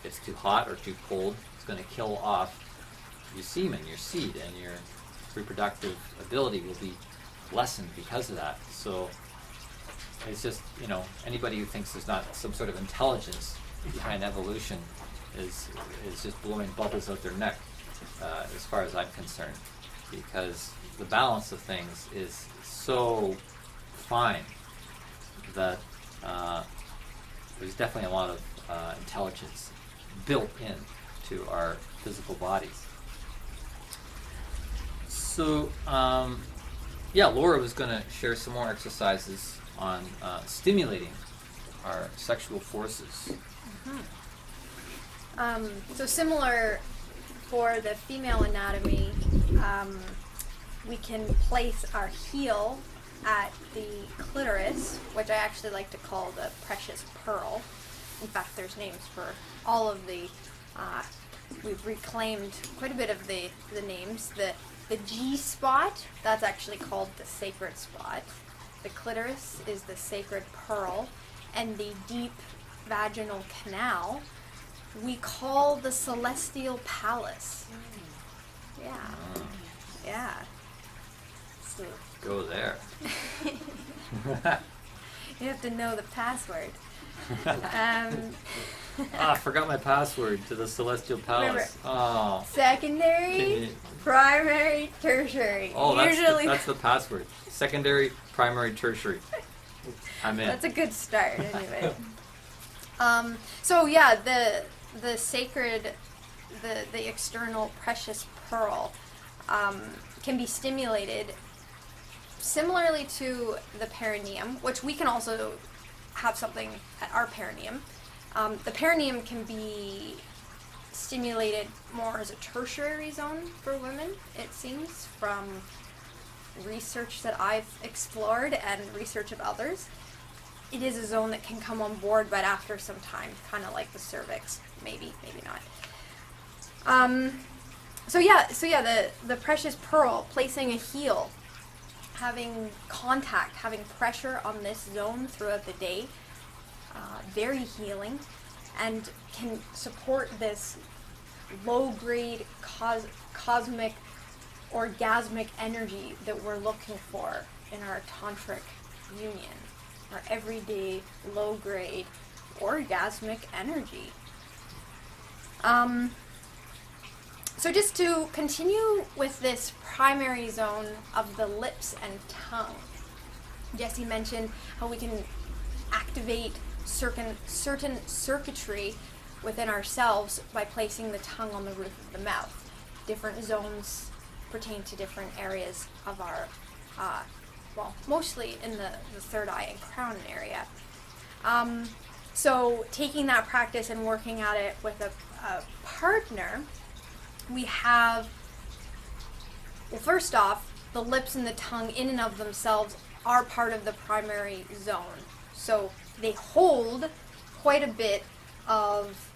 it's too hot or too cold, it's going to kill off your semen, your seed, and your reproductive ability will be lessened because of that. So it's just, anybody who thinks there's not some sort of intelligence behind evolution is just blowing bubbles out their neck, as far as I'm concerned, because the balance of things is so fine that there's definitely a lot of intelligence built in to our physical bodies. So, Laura was going to share some more exercises on stimulating our sexual forces. So similar for the female anatomy, we can place our heel at the clitoris, which I actually like to call the precious pearl. In fact, there's names for all of the, we've reclaimed quite a bit of the names. The G spot, that's actually called the sacred spot. The clitoris is the sacred pearl, and the deep vaginal canal we call the celestial palace. Yeah. So Go there. you have to know the password. I forgot my password to the Celestial Palace. Oh. Secondary, primary, tertiary. Oh, Usually that's the password. Secondary, primary, tertiary. I'm in. That's a good start, anyway. So yeah, the sacred, the external precious pearl can be stimulated similarly to the perineum, which we can also have something at our perineum. The perineum can be stimulated more as a tertiary zone for women, it seems, from research that I've explored and research of others. It is a zone that can come on board, but after some time, kind of like the cervix, maybe not. So the precious pearl, placing a heel, having contact, having pressure on this zone throughout the day, very healing, and can support this low-grade cosmic orgasmic energy that we're looking for in our tantric union, our everyday low-grade orgasmic energy. So just to continue with this primary zone of the lips and tongue, Jesse mentioned how we can activate certain circuitry within ourselves by placing the tongue on the roof of the mouth. Different zones pertain to different areas of our, mostly in the third eye and crown area. So taking that practice and working at it with a partner, we have, well, first off, the lips and the tongue in and of themselves are part of the primary zone. So they hold quite a bit of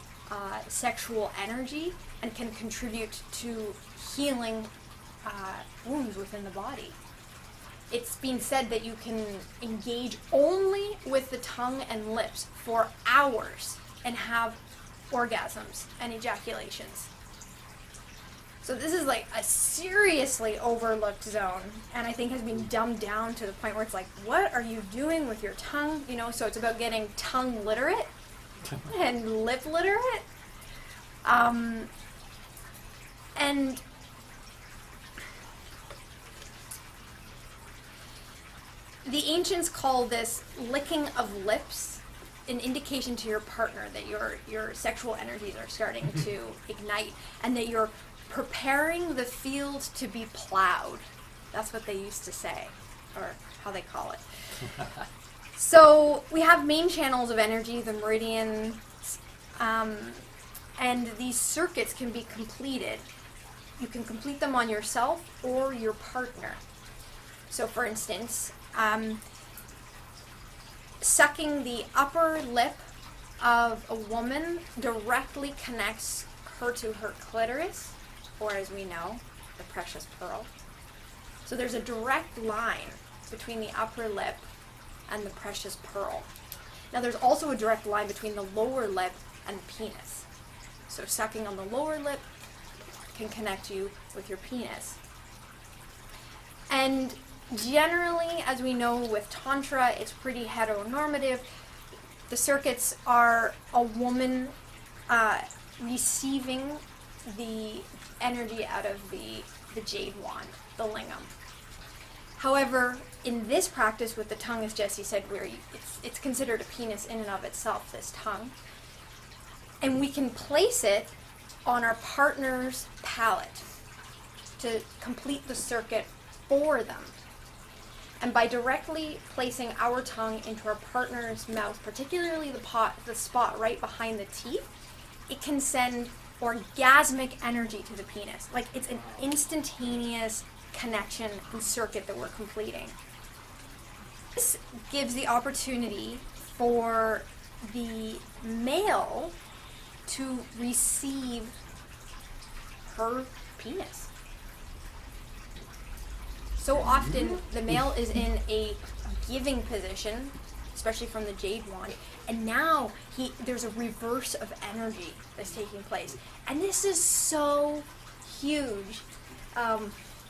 sexual energy and can contribute to healing wounds within the body. It's been said that you can engage only with the tongue and lips for hours and have orgasms and ejaculations. So this is like a seriously overlooked zone, and I think has been dumbed down to the point where it's like, what are you doing with your tongue? You know, so it's about getting tongue literate and lip literate. And the ancients call this licking of lips an indication to your partner that your sexual energies are starting to ignite and that you're preparing the field to be plowed. That's what they used to say, or how they call it. So we have main channels of energy, the meridian, and these circuits can be completed. You can complete them on yourself or your partner. So for instance, sucking the upper lip of a woman directly connects her to her clitoris, or as we know, the precious pearl. So there's a direct line between the upper lip and the precious pearl. Now there's also a direct line between the lower lip and the penis. So sucking on the lower lip can connect you with your penis. And generally, as we know with Tantra, it's pretty heteronormative. The circuits are a woman receiving the energy out of the jade wand, the lingam. However, in this practice with the tongue, as Jesse said, where it's considered a penis in and of itself, this tongue, and we can place it on our partner's palate to complete the circuit for them. And by directly placing our tongue into our partner's mouth, particularly the spot right behind the teeth, it can send orgasmic energy to the penis. Like, it's an instantaneous connection and circuit that we're completing. This gives the opportunity for the male to receive her penis. So often the male is in a giving position, especially from the jade wand, and now there's a reverse of energy that's taking place. And this is so huge.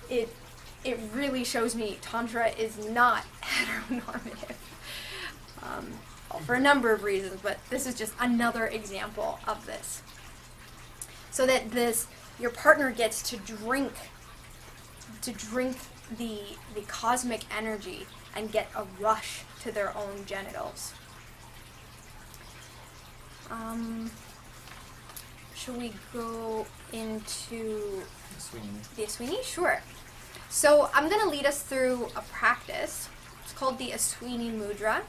It really shows me Tantra is not heteronormative. For a number of reasons, but this is just another example of this. So that your partner gets to drink the cosmic energy and get a rush to their own genitals. Should we go into the Aswini? Sure. So I'm going to lead us through a practice. It's called the Aswini Mudra.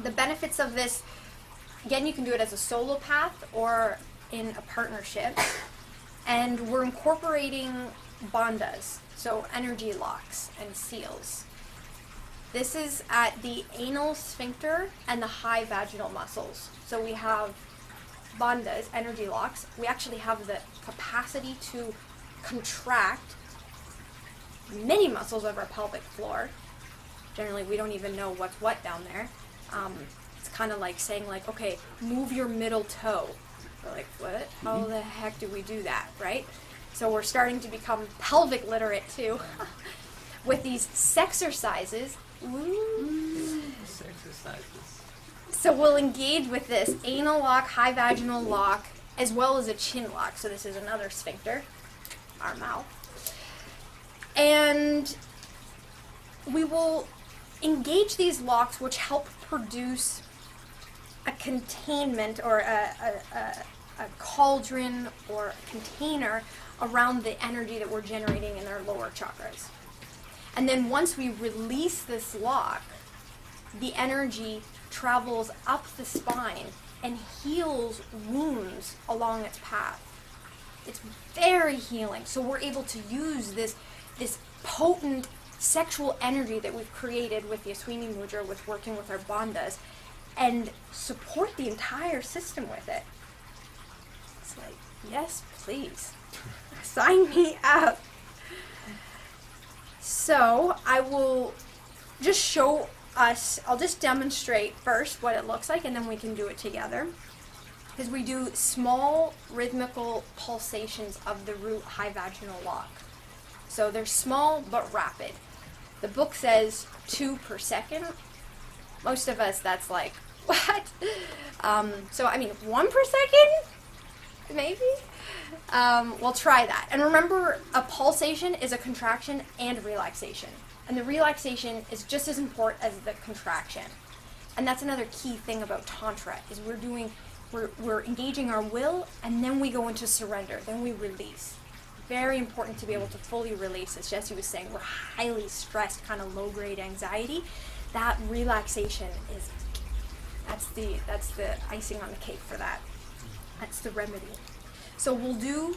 The benefits of this, again, you can do it as a solo path or in a partnership. And we're incorporating bandhas, so energy locks and seals. This is at the anal sphincter and the high vaginal muscles. So we have bandhas, energy locks. We actually have the capacity to contract many muscles of our pelvic floor. Generally, we don't even know what's what down there. It's kind of like saying, like, okay, move your middle toe. We're like, what? How the heck do we do that, right? So we're starting to become pelvic literate too with these sexercises. Exercises. So we'll engage with this anal lock, high vaginal lock, as well as a chin lock. So this is another sphincter, our mouth. And we will engage these locks, which help produce a containment or a cauldron or a container around the energy that we're generating in our lower chakras. And then once we release this lock, the energy travels up the spine and heals wounds along its path. It's very healing. So we're able to use this potent sexual energy that we've created with the Aswini Mudra, with working with our bandhas, and support the entire system with it. It's like, yes, please. Sign me up. So I will just show us, I'll just demonstrate first what it looks like, and then we can do it together. Because we do small rhythmical pulsations of the root high vaginal lock. So they're small but rapid. The book says 2 per second. Most of us, that's like, what? So, I mean, 1 per second? Maybe? We'll try that. And remember, a pulsation is a contraction and relaxation. And the relaxation is just as important as the contraction. And that's another key thing about Tantra, is we're engaging our will, and then we go into surrender. Then we release. Very important to be able to fully release. As Jesse was saying, we're highly stressed, kind of low-grade anxiety. That relaxation is, that's the icing on the cake for that. That's the remedy. So we'll do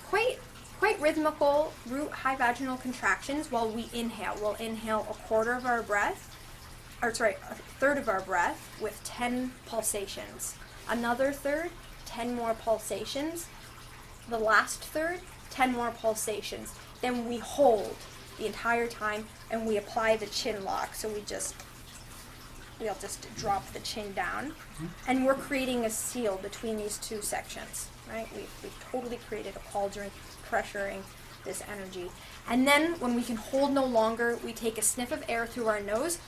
quite rhythmical root high vaginal contractions while we inhale. We'll inhale a third of our breath with 10 pulsations. Another third, 10 more pulsations. The last third, 10 more pulsations. Then we hold the entire time, and we apply the chin lock. So we'll just drop the chin down, and we're creating a seal between these two sections, right? We've totally created a cauldron, pressuring this energy. And then when we can hold no longer, we take a sniff of air through our nose,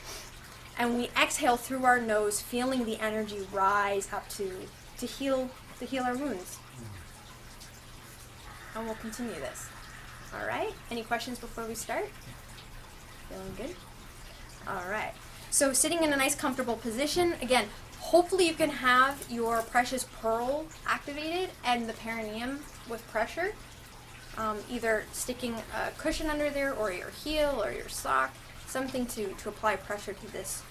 and we exhale through our nose, feeling the energy rise up to heal our wounds. And we'll continue this. All right? Any questions before we start? Feeling good? All right. So sitting in a nice comfortable position, again, hopefully you can have your precious pearl activated and the perineum with pressure. Either sticking a cushion under there, or your heel or your sock, something to apply pressure to this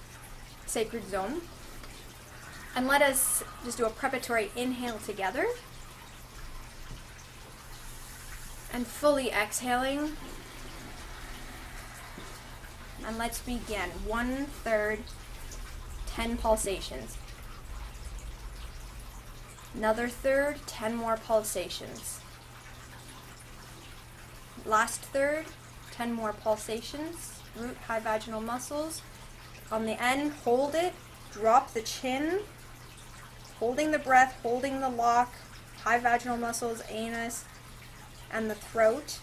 sacred zone. And let us just do a preparatory inhale together. And fully exhaling. And let's begin. 1/3, 10 pulsations. Another third, 10 more pulsations. Last third, 10 more pulsations. Root high vaginal muscles. On the end, hold it. Drop the chin. Holding the breath, holding the lock. High vaginal muscles, anus, and the throat.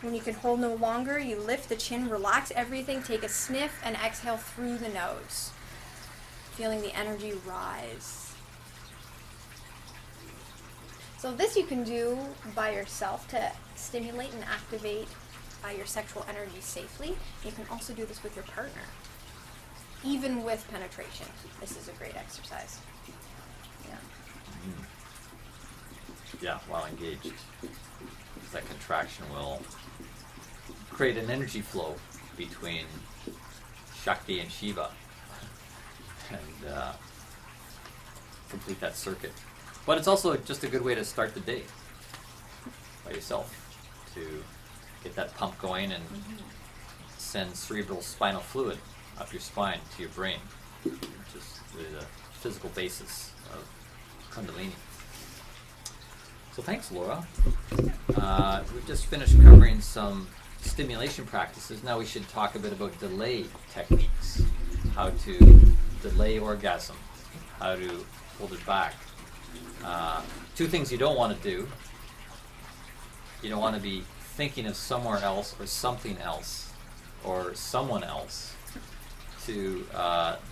When you can hold no longer, you lift the chin, relax everything, take a sniff, and exhale through the nose. Feeling the energy rise. So this you can do by yourself to stimulate and activate your sexual energy safely. You can also do this with your partner. Even with penetration, this is a great exercise. Yeah. Yeah, while engaged. That contraction will create an energy flow between Shakti and Shiva and complete that circuit. But it's also just a good way to start the day by yourself, to get that pump going and send cerebral spinal fluid up your spine to your brain, which is really the physical basis of Kundalini. So thanks, Laura. We've just finished covering some stimulation practices. Now we should talk a bit about delay techniques. How to delay orgasm. How to hold it back. Two things you don't want to do. You don't want to be thinking of somewhere else or something else or someone else to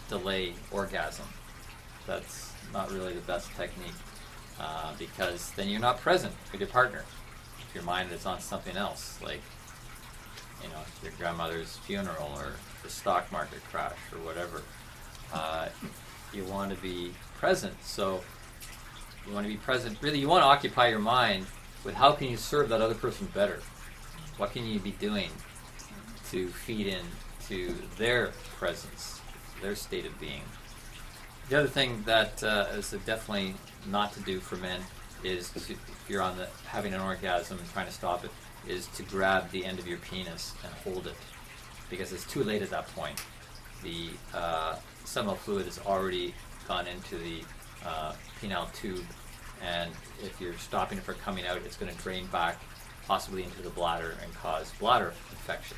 delay orgasm. That's not really the best technique. Because then you're not present with your partner. If your mind is on something else, like your grandmother's funeral or the stock market crash or whatever, you want to be present. So you want to be present. Really, you want to occupy your mind with how can you serve that other person better? What can you be doing to feed into their presence, their state of being? The other thing that is definitely not to do for men is to, if you're having an orgasm and trying to stop it, is to grab the end of your penis and hold it, because it's too late at that point. The seminal fluid has already gone into the penile tube, and if you're stopping it from coming out, it's going to drain back possibly into the bladder and cause bladder infection.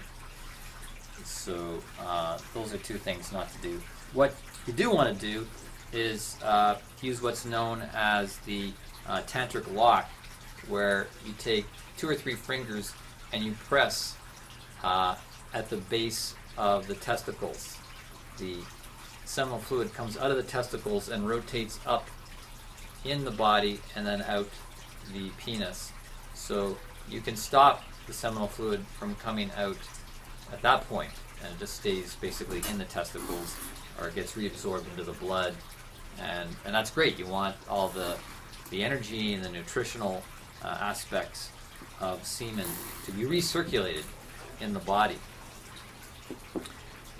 So those are two things not to do. What you do want to do is use what's known as the tantric lock, where you take 2 or 3 fingers and you press at the base of the testicles. The seminal fluid comes out of the testicles and rotates up in the body and then out the penis. So you can stop the seminal fluid from coming out at that point, and it just stays basically in the testicles or gets reabsorbed into the blood, and that's great. You want all the energy and the nutritional aspects of semen to be recirculated in the body.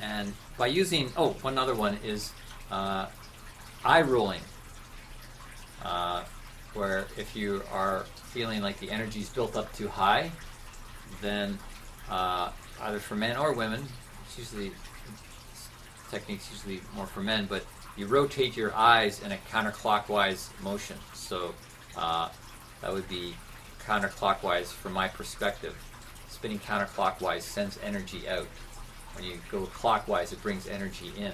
And by using, one other one is eye rolling, where if you are feeling like the energy's built up too high, then either for men or women, it's usually, technique's usually more for men, but you rotate your eyes in a counterclockwise motion. So that would be counterclockwise from my perspective. Spinning counterclockwise sends energy out. When you go clockwise, it brings energy in.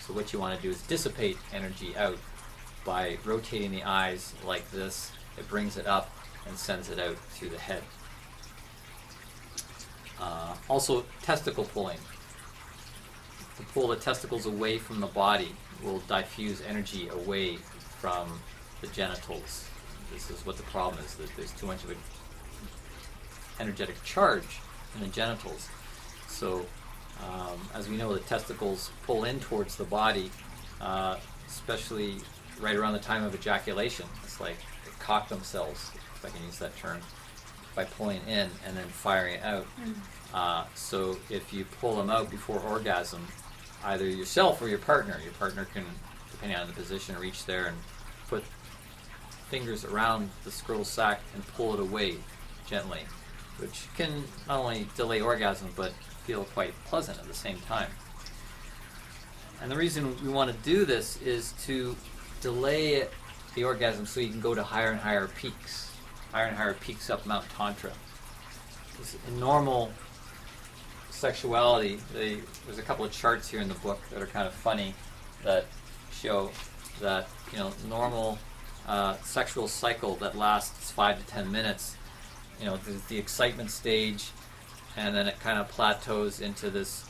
So what you want to do is dissipate energy out by rotating the eyes like this. It brings it up and sends it out through the head. Also, testicle pulling. To pull the testicles away from the body will diffuse energy away from the genitals. This is what the problem is, that there's too much of an energetic charge in the genitals. So, as we know, the testicles pull in towards the body, especially right around the time of ejaculation. It's like they cock themselves, if I can use that term, by pulling in and then firing it out. So if you pull them out before orgasm, either yourself or your partner can, depending on the position, reach there and put fingers around the scrotal sac and pull it away gently, which can not only delay orgasm but feel quite pleasant at the same time. And the reason we want to do this is to delay the orgasm so you can go to higher and higher peaks up Mount Tantra. In normal sexuality, there's a couple of charts here in the book that are kind of funny that show that, normal sexual cycle that lasts 5 to 10 minutes, there's the excitement stage, and then it kind of plateaus into this,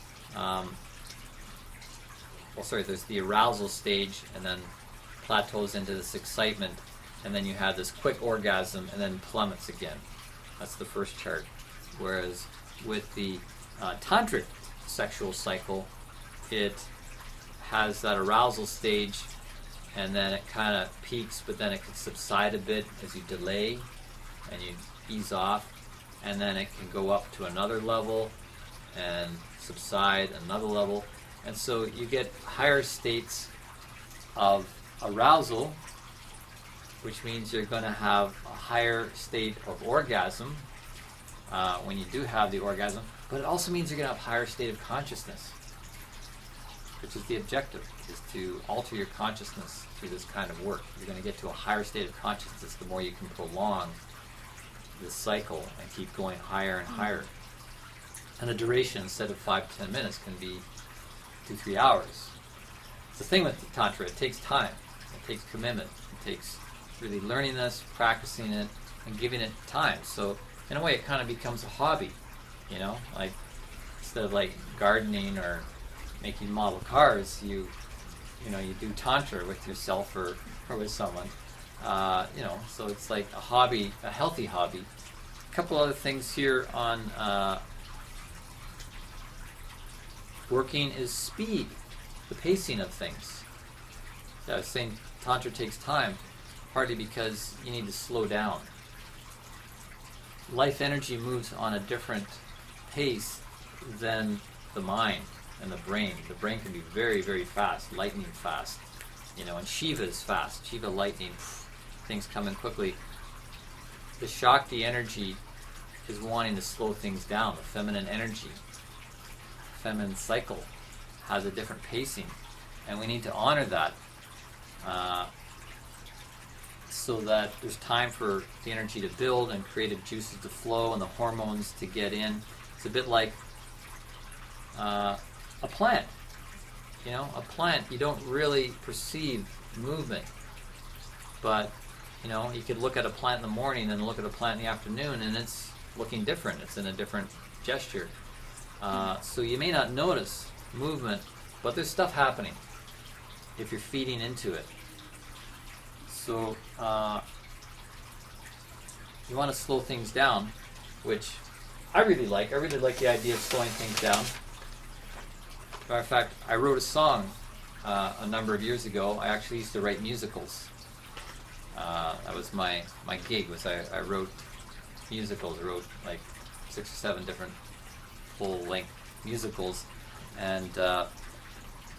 there's the arousal stage, and then plateaus into this excitement, and then you have this quick orgasm, and then plummets again. That's the first chart. Whereas with the tantric sexual cycle, it has that arousal stage, and then it kind of peaks, but then it can subside a bit as you delay and you ease off, and then it can go up to another level and subside another level. And so you get higher states of arousal, which means you're going to have a higher state of orgasm when you do have the orgasm, but it also means you're going to have a higher state of consciousness, which is the objective, is to alter your consciousness through this kind of work. You're going to get to a higher state of consciousness the more you can prolong this cycle and keep going higher and higher. And the duration, instead of 5 to 10 minutes, can be 2-3 hours. It's the thing with the Tantra, it takes time, it takes commitment, it takes really learning this, practicing it, and giving it time. So in a way it kind of becomes a hobby, like instead of like gardening or making model cars, you do Tantra with yourself or with someone. So it's like a hobby, a healthy hobby. A couple other things here on working is speed, the pacing of things. I was saying Tantra takes time, partly because you need to slow down. Life energy moves on a different pace than the mind and the brain. The brain can be very, very fast, lightning fast. And Shiva is fast. Shiva lightning, things come in quickly. The Shakti energy is wanting to slow things down. The feminine energy, feminine cycle has a different pacing, and we need to honor that. so that there's time for the energy to build and creative juices to flow and the hormones to get in. It's a bit like a plant. You know, a plant, you don't really perceive movement, but you know, you could look at a plant in the morning and look at a plant in the afternoon, and it's looking different. It's in a different gesture. So you may not notice movement, but there's stuff happening if you're feeding into it. So you want to slow things down, which I really like. I really like the idea of slowing things down. Matter of fact, I wrote a song a number of years ago. I actually used to write musicals. That was my gig. Was I wrote musicals. I wrote like 6 or 7 different full-length musicals, and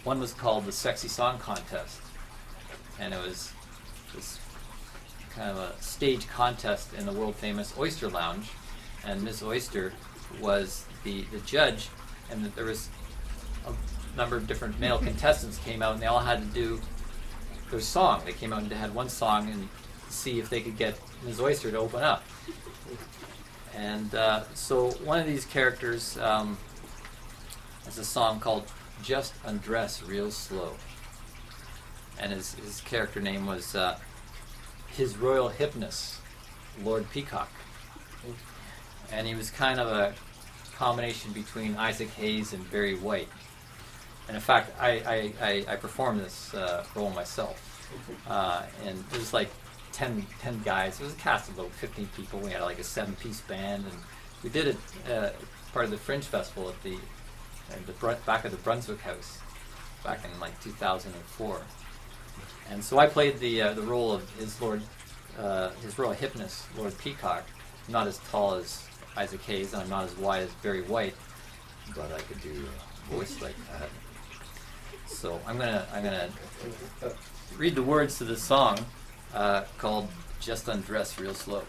one was called the Sexy Song Contest, and it was this kind of a stage contest in the world-famous Oyster Lounge, and Miss Oyster was the judge, and there was a number of different male contestants came out, and they all had to do their song. They came out and they had one song and see if they could get Ms. Oyster to open up. And so one of these characters has a song called Just Undress Real Slow. And his character name was His Royal Hipness, Lord Peacock. And he was kind of a combination between Isaac Hayes and Barry White. And in fact, I performed this role myself. And it was like 10 guys. It was a cast of about 15 people. We had like a 7-piece band, and we did it part of the Fringe Festival at the back of the Brunswick House back in like 2004. And so I played the role of His Royal Hipness, Lord Peacock. I'm not as tall as Isaac Hayes, and I'm not as wide as Barry White, but I could do a voice like that. So I'm gonna read the words to this song called Just Undress Real Slow.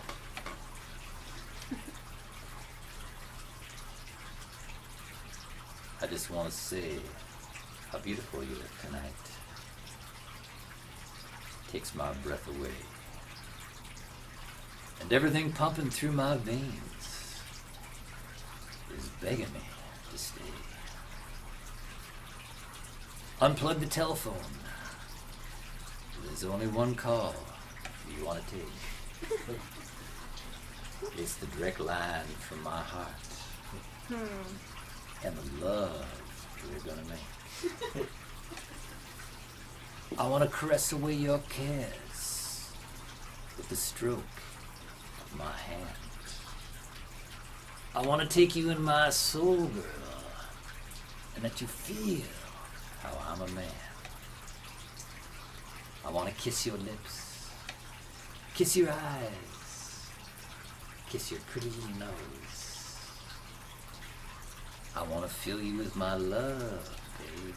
I just want to say how beautiful you look tonight. Takes my breath away. And everything pumping through my veins is begging me to stay. Unplug the telephone. There's only one call you want to take. It's the direct line from my heart. And the love we're gonna make. I want to caress away your cares with the stroke of my hand. I want to take you in my soul, girl, and let you feel how I'm a man. I want to kiss your lips, kiss your eyes, kiss your pretty little nose. I want to fill you with my love, babe,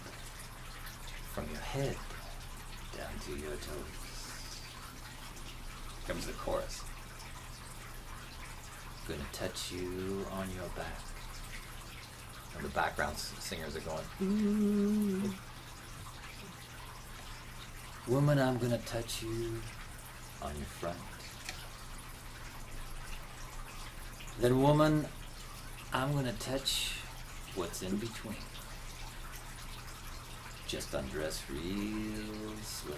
from your head down to your toes. Comes the chorus. Gonna touch you on your back. And the background singers are going, ooh. Woman, I'm gonna touch you on your front. Then woman, I'm gonna touch what's in between. Just undress real slow.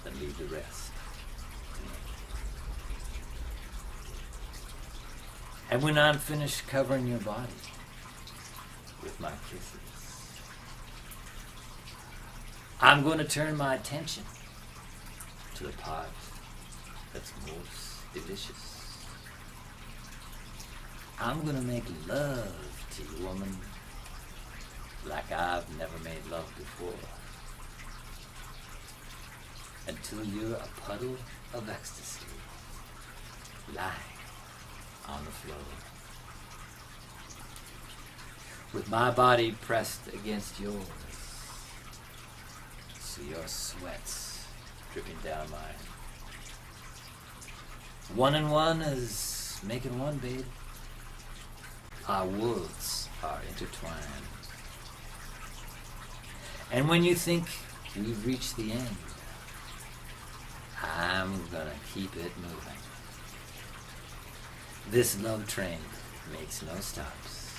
Then leave the rest to me. And when I'm finished covering your body with my kisses, I'm going to turn my attention to the part that's most delicious. I'm going to make love to you, woman, like I've never made love before, until you're a puddle of ecstasy lying on the floor, with my body pressed against yours, so your sweat's dripping down mine. 1 and 1 is making 1, babe. Our worlds are intertwined. And when you think we've reached the end, I'm gonna keep it moving. This love train makes no stops.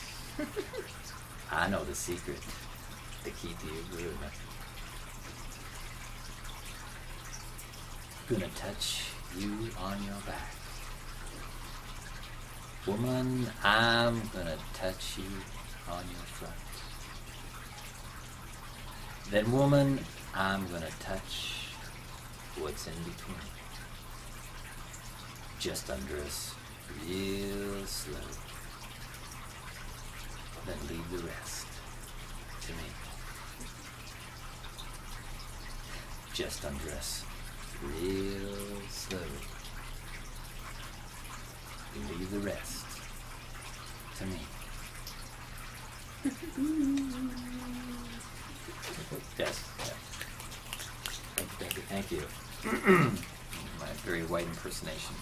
I know the secret to keep you grooving. Gonna touch you on your back. Woman, I'm gonna touch you on your front. Then woman, I'm gonna touch what's in between. Just under us, real slow. Then leave the rest to me. Just under us, real slow. Leave the rest to me. Yes. Thank you. My very white impersonation.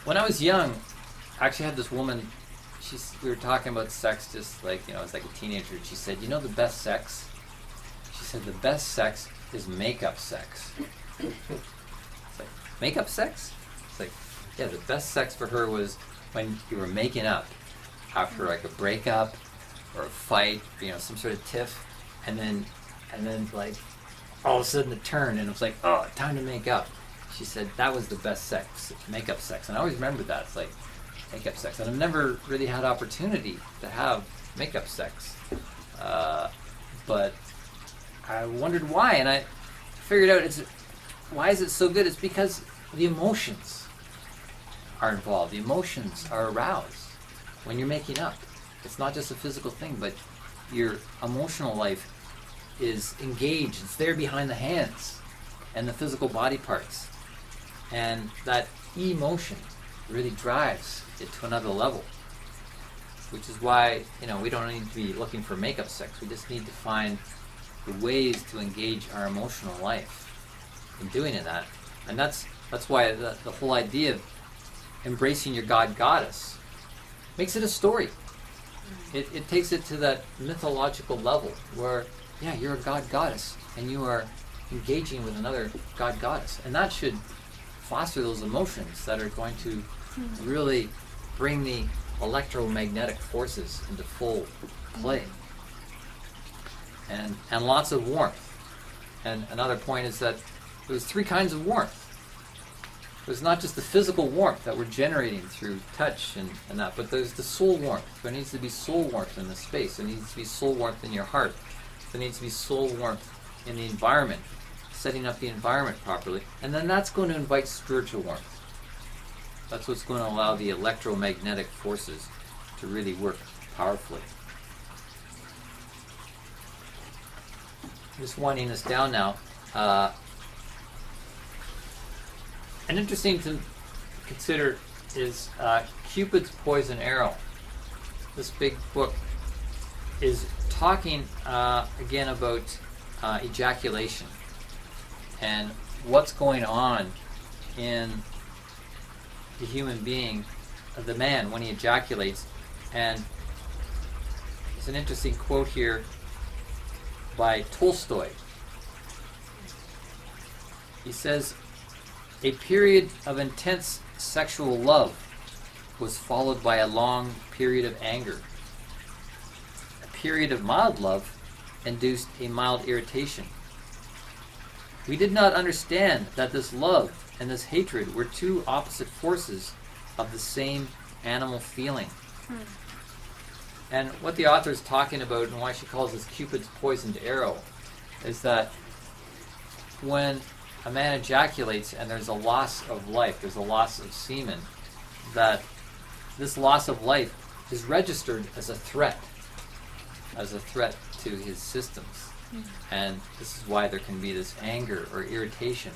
When I was young, I actually had this woman. We were talking about sex, just like as like a teenager. She said, "You know the best sex?" She said, "The best sex is make-up sex." It's like, make-up sex? It's like, yeah, the best sex for her was when you were making up after like a breakup or a fight, some sort of tiff, and then like all of a sudden it turned and it was like, oh, time to make up. She said that was the best sex, make-up sex, and I always remember that. It's like make-up sex, and I've never really had opportunity to have make-up sex, but I wondered why, and I figured out why is it so good? It's because the emotions are involved. The emotions are aroused when you're making up. It's not just a physical thing, but your emotional life is engaged. It's there behind the hands and the physical body parts. And that emotion really drives it to another level, which is why, we don't need to be looking for make-up sex. We just need to find the ways to engage our emotional life in doing that. And that's why the whole idea of embracing your God Goddess makes it a story. It takes it to that mythological level where, yeah, you're a God Goddess and you are engaging with another God Goddess. And that should foster those emotions that are going to really bring the electromagnetic forces into full play. And lots of warmth. And another point is that there's 3 kinds of warmth. There's not just the physical warmth that we're generating through touch and that, but there's the soul warmth. There needs to be soul warmth in the space. There needs to be soul warmth in your heart. There needs to be soul warmth in the environment, setting up the environment properly. And then that's going to invite spiritual warmth. That's what's going to allow the electromagnetic forces to really work powerfully. Just winding this down now. An interesting to consider is Cupid's Poison Arrow. This big book is talking again about ejaculation and what's going on in the human being, the man, when he ejaculates. And there's an interesting quote here by Tolstoy. He says, "A period of intense sexual love was followed by a long period of anger. A period of mild love induced a mild irritation. We did not understand that this love and this hatred were 2 opposite forces of the same animal feeling." And what the author is talking about, and why she calls this Cupid's poisoned arrow, is that when a man ejaculates and there's a loss of life, there's a loss of semen, that this loss of life is registered as a threat to his systems. And this is why there can be this anger or irritation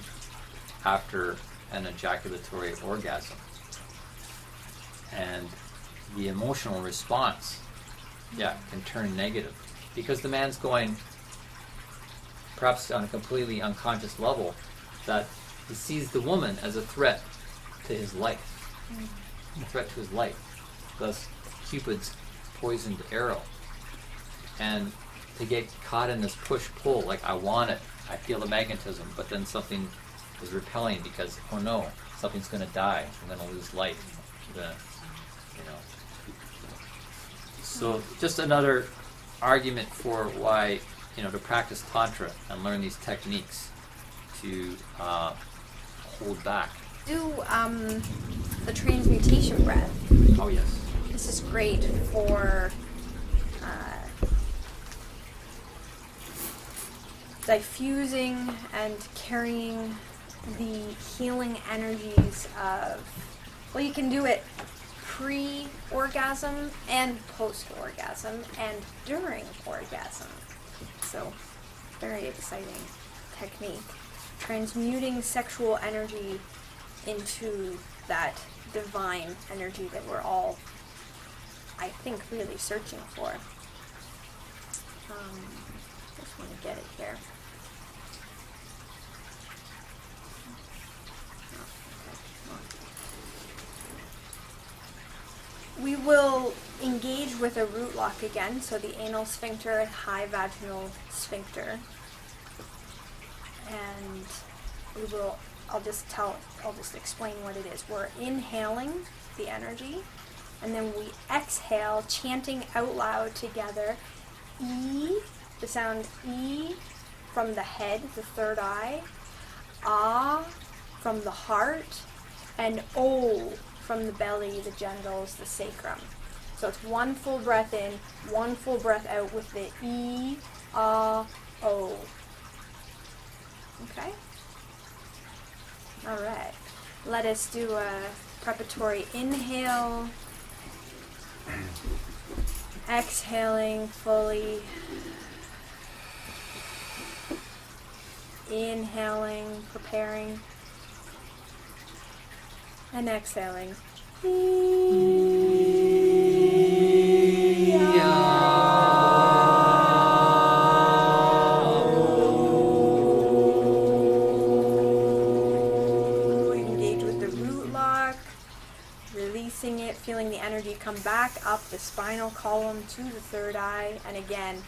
after an ejaculatory orgasm. And the emotional response, can turn negative. Because the man's going, perhaps on a completely unconscious level, that he sees the woman as a threat to his life. A threat to his life. Thus, Cupid's poisoned arrow. And they get caught in this push-pull, like I want it, I feel the magnetism, but then something is repelling because, oh no, something's going to die, I'm going to lose life, I'm gonna, you know. So just another argument for why, you know, to practice Tantra and learn these techniques to hold back. Do the transmutation breath. Oh yes. This is great for diffusing and carrying the healing energies of, well, you can do it pre-orgasm and post-orgasm and during orgasm. So, very exciting technique. Transmuting sexual energy into that divine energy that we're all, I think, really searching for. Just want to get it here. We will engage with a root lock again, so the anal sphincter, high vaginal sphincter. And we will, I'll just explain what it is. We're inhaling the energy, and then we exhale, chanting out loud together, E, the sound E from the head, the third eye, Ah from the heart, and O from the belly, the genitals, the sacrum. So it's one full breath in, one full breath out with the E, Ah, O. Okay? Alright. Let us do a preparatory inhale. Exhaling fully. Inhaling, preparing. And exhaling. Engage with the root lock. Releasing it, feeling the energy come back up the spinal column to the third eye. And again.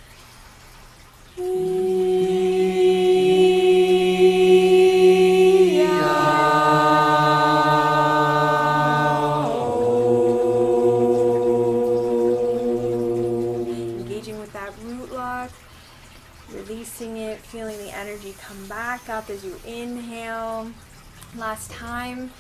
Releasing it, feeling the energy come back up as you inhale. Last time.